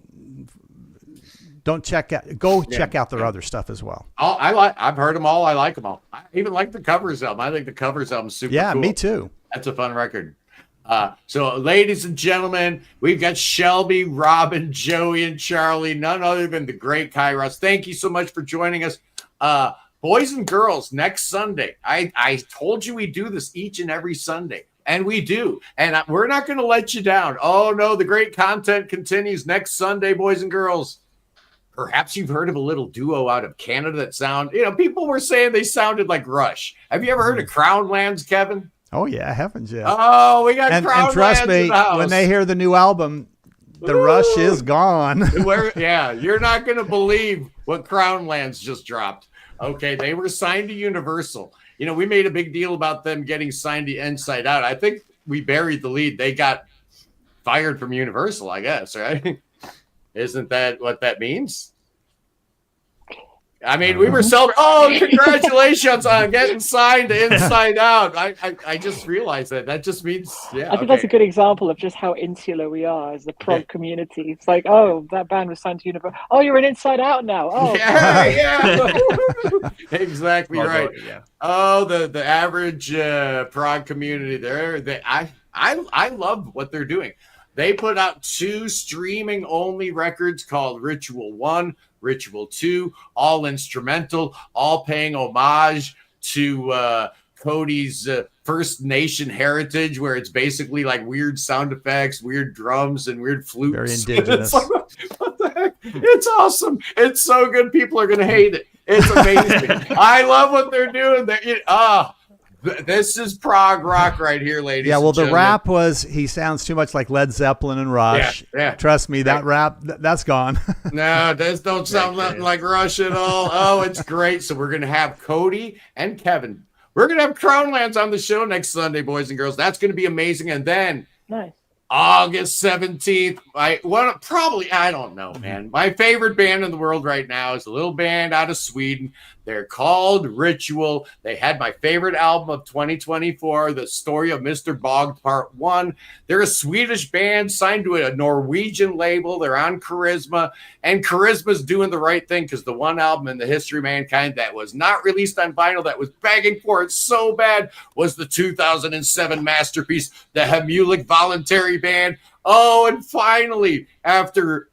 check out their other stuff as well. I've heard them all. I like them all. I even like the Covers album. I think the Covers album is super cool. Yeah, me too. That's a fun record. So ladies and gentlemen, we've got Shelby, Robin, Joey, and Charlie, none other than the great Kyros. Thank you so much for joining us. Boys and girls, next Sunday. I told you we do this each and every Sunday. And we do. And we're not going to let you down. Oh, no, the great content continues next Sunday, boys and girls. Perhaps you've heard of a little duo out of Canada that sound, people were saying they sounded like Rush. Have you ever heard of Crownlands, Kevin? Oh, yeah, haven't you? Oh, we got Crownlands. And trust me, when they hear the new album, the Rush is gone. You're not going to believe what Crownlands just dropped. Okay, they were signed to Universal. We made a big deal about them getting signed to Inside Out. I think we buried the lead. They got fired from Universal, I guess, right? Isn't that what that means? I mean, we were celebrating. Oh, congratulations on getting signed to Inside Out. I just realized that just means, I think that's a good example of just how insular we are as the prog community. It's like, oh, that band was signed to Universal. Oh, you're an Inside Out now. Oh, yeah. Exactly right. Yeah. Oh, the average prog community I love what they're doing. They put out 2 streaming-only records called Ritual 1, Ritual 2, all instrumental, all paying homage to Cody's First Nation heritage, where it's basically like weird sound effects, weird drums, and weird flutes. Very indigenous. What the heck? It's awesome. It's so good. People are going to hate it. It's amazing. I love what they're doing. This is prog rock right here, ladies. Yeah, well, the rap was, he sounds too much like Led Zeppelin and Rush. Yeah. Trust me, that rap, that's gone. No, this don't sound nothing like Rush at all. Oh, it's great. So we're going to have Cody and Kevin. We're going to have Crownlands on the show next Sunday, boys and girls. That's going to be amazing. And then August 17th, I don't know, man. My favorite band in the world right now is a little band out of Sweden. They're called Ritual. They had my favorite album of 2024, The Story of Mr. Bog Part 1. They're a Swedish band signed to a Norwegian label. They're on Charisma, and Charisma's doing the right thing, because the one album in the history of mankind that was not released on vinyl, that was begging for it so bad, was the 2007 masterpiece, the Hemulic Voluntary Band. Oh, and finally, after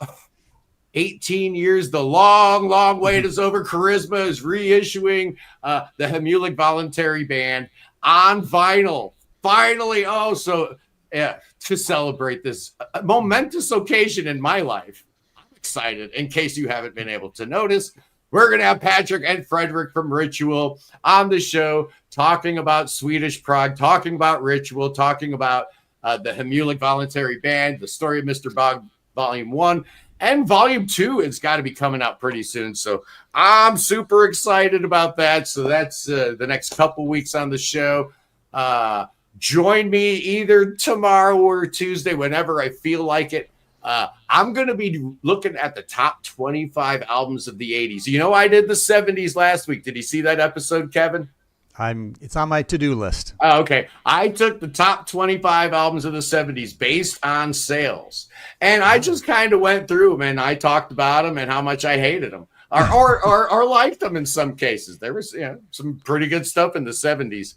18 years, the long wait is over. Charisma is reissuing the Hemulic Voluntary Band on vinyl. Finally, to celebrate this momentous occasion in my life, I'm excited. In case you haven't been able to notice, we're going to have Patrick and Frederick from Ritual on the show, talking about Swedish prog, talking about Ritual, talking about the Hemulic Voluntary Band, The Story of Mr. Bog, Volume 1. And Volume 2 has got to be coming out pretty soon. So I'm super excited about that. So that's the next couple weeks on the show. Join me either tomorrow or Tuesday, whenever I feel like it. I'm going to be looking at the top 25 albums of the 80s. I did the 70s last week. Did you see that episode, Kevin? It's on my to-do list. Oh, okay. I took the top 25 albums of the 70s based on sales. And I just kind of went through them, and I talked about them and how much I hated them or liked them in some cases. There was some pretty good stuff in the 70s.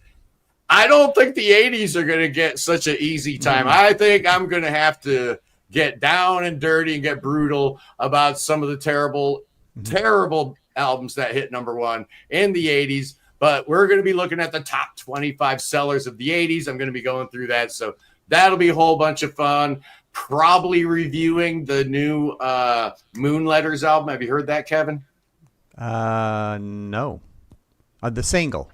I don't think the 80s are going to get such an easy time. I think I'm going to have to get down and dirty and get brutal about some of the terrible albums that hit number 1 in the 80s. but we're going to be looking at the top 25 sellers of the 80s. I'm going to be going through that. So that'll be a whole bunch of fun. Probably reviewing the new Moonletters album. Have you heard that, Kevin? No. The single.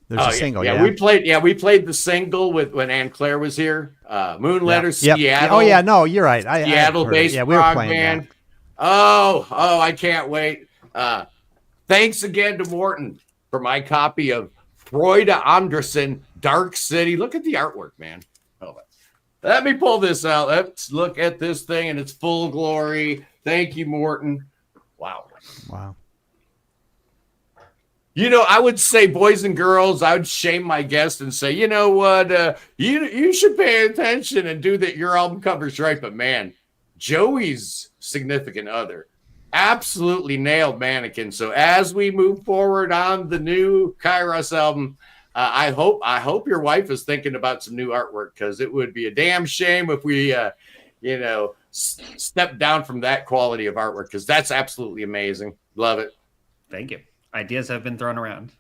There's a single. Yeah, we played the single when Anne Claire was here. Moonletters, Yep. Seattle. Oh yeah, no, you're right. Seattle-based prog band. Oh, I can't wait. Thanks again to Morton for my copy of Freude Anderson, Dark City. Look at the artwork, man. Oh, let me pull this out. Let's look at this thing in its full glory. Thank you, Morton. Wow. You know, I would say, boys and girls, I would shame my guest and say, you know what, you should pay attention and do that. Your album cover's right, but man, Joey's significant other absolutely nailed Mannequin. So as we move forward on the new Kyros album, I hope your wife is thinking about some new artwork, because it would be a damn shame if we, step down from that quality of artwork, because that's absolutely amazing. Love it. Thank you. Ideas have been thrown around.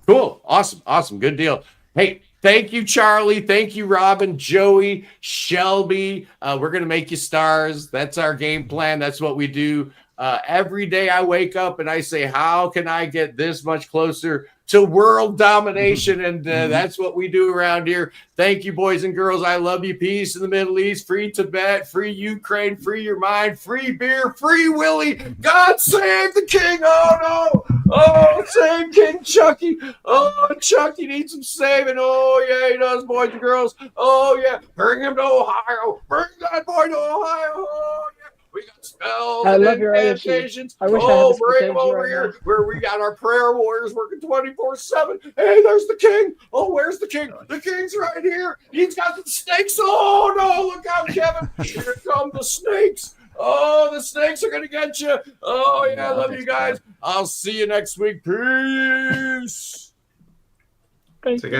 Cool. Awesome. Good deal. Hey, thank you, Charlie. Thank you, Robin, Joey, Shelby. We're going to make you stars. That's our game plan. That's what we do. Every day I wake up and I say, how can I get this much closer to world domination? And that's what we do around here. Thank you, boys and girls. I love you. Peace in the Middle East. Free Tibet. Free Ukraine. Free your mind. Free beer. Free Willie. God save the king. Oh, no. Oh, save King Chucky. Oh, Chucky needs some saving. Oh, yeah, he does, boys and girls. Oh, yeah. Bring him to Ohio. Bring that boy to Ohio. Oh, yeah. We got spells and incantations. I wish I had this bring him over here where we got our prayer warriors working 24/7. Hey, there's the king. Oh, where's the king? The king's right here. He's got the snakes. Oh, no, look out, Kevin. Here come the snakes. Oh, the snakes are going to get you. Oh, yeah, I love you guys. I'll see you next week. Peace. Thank you.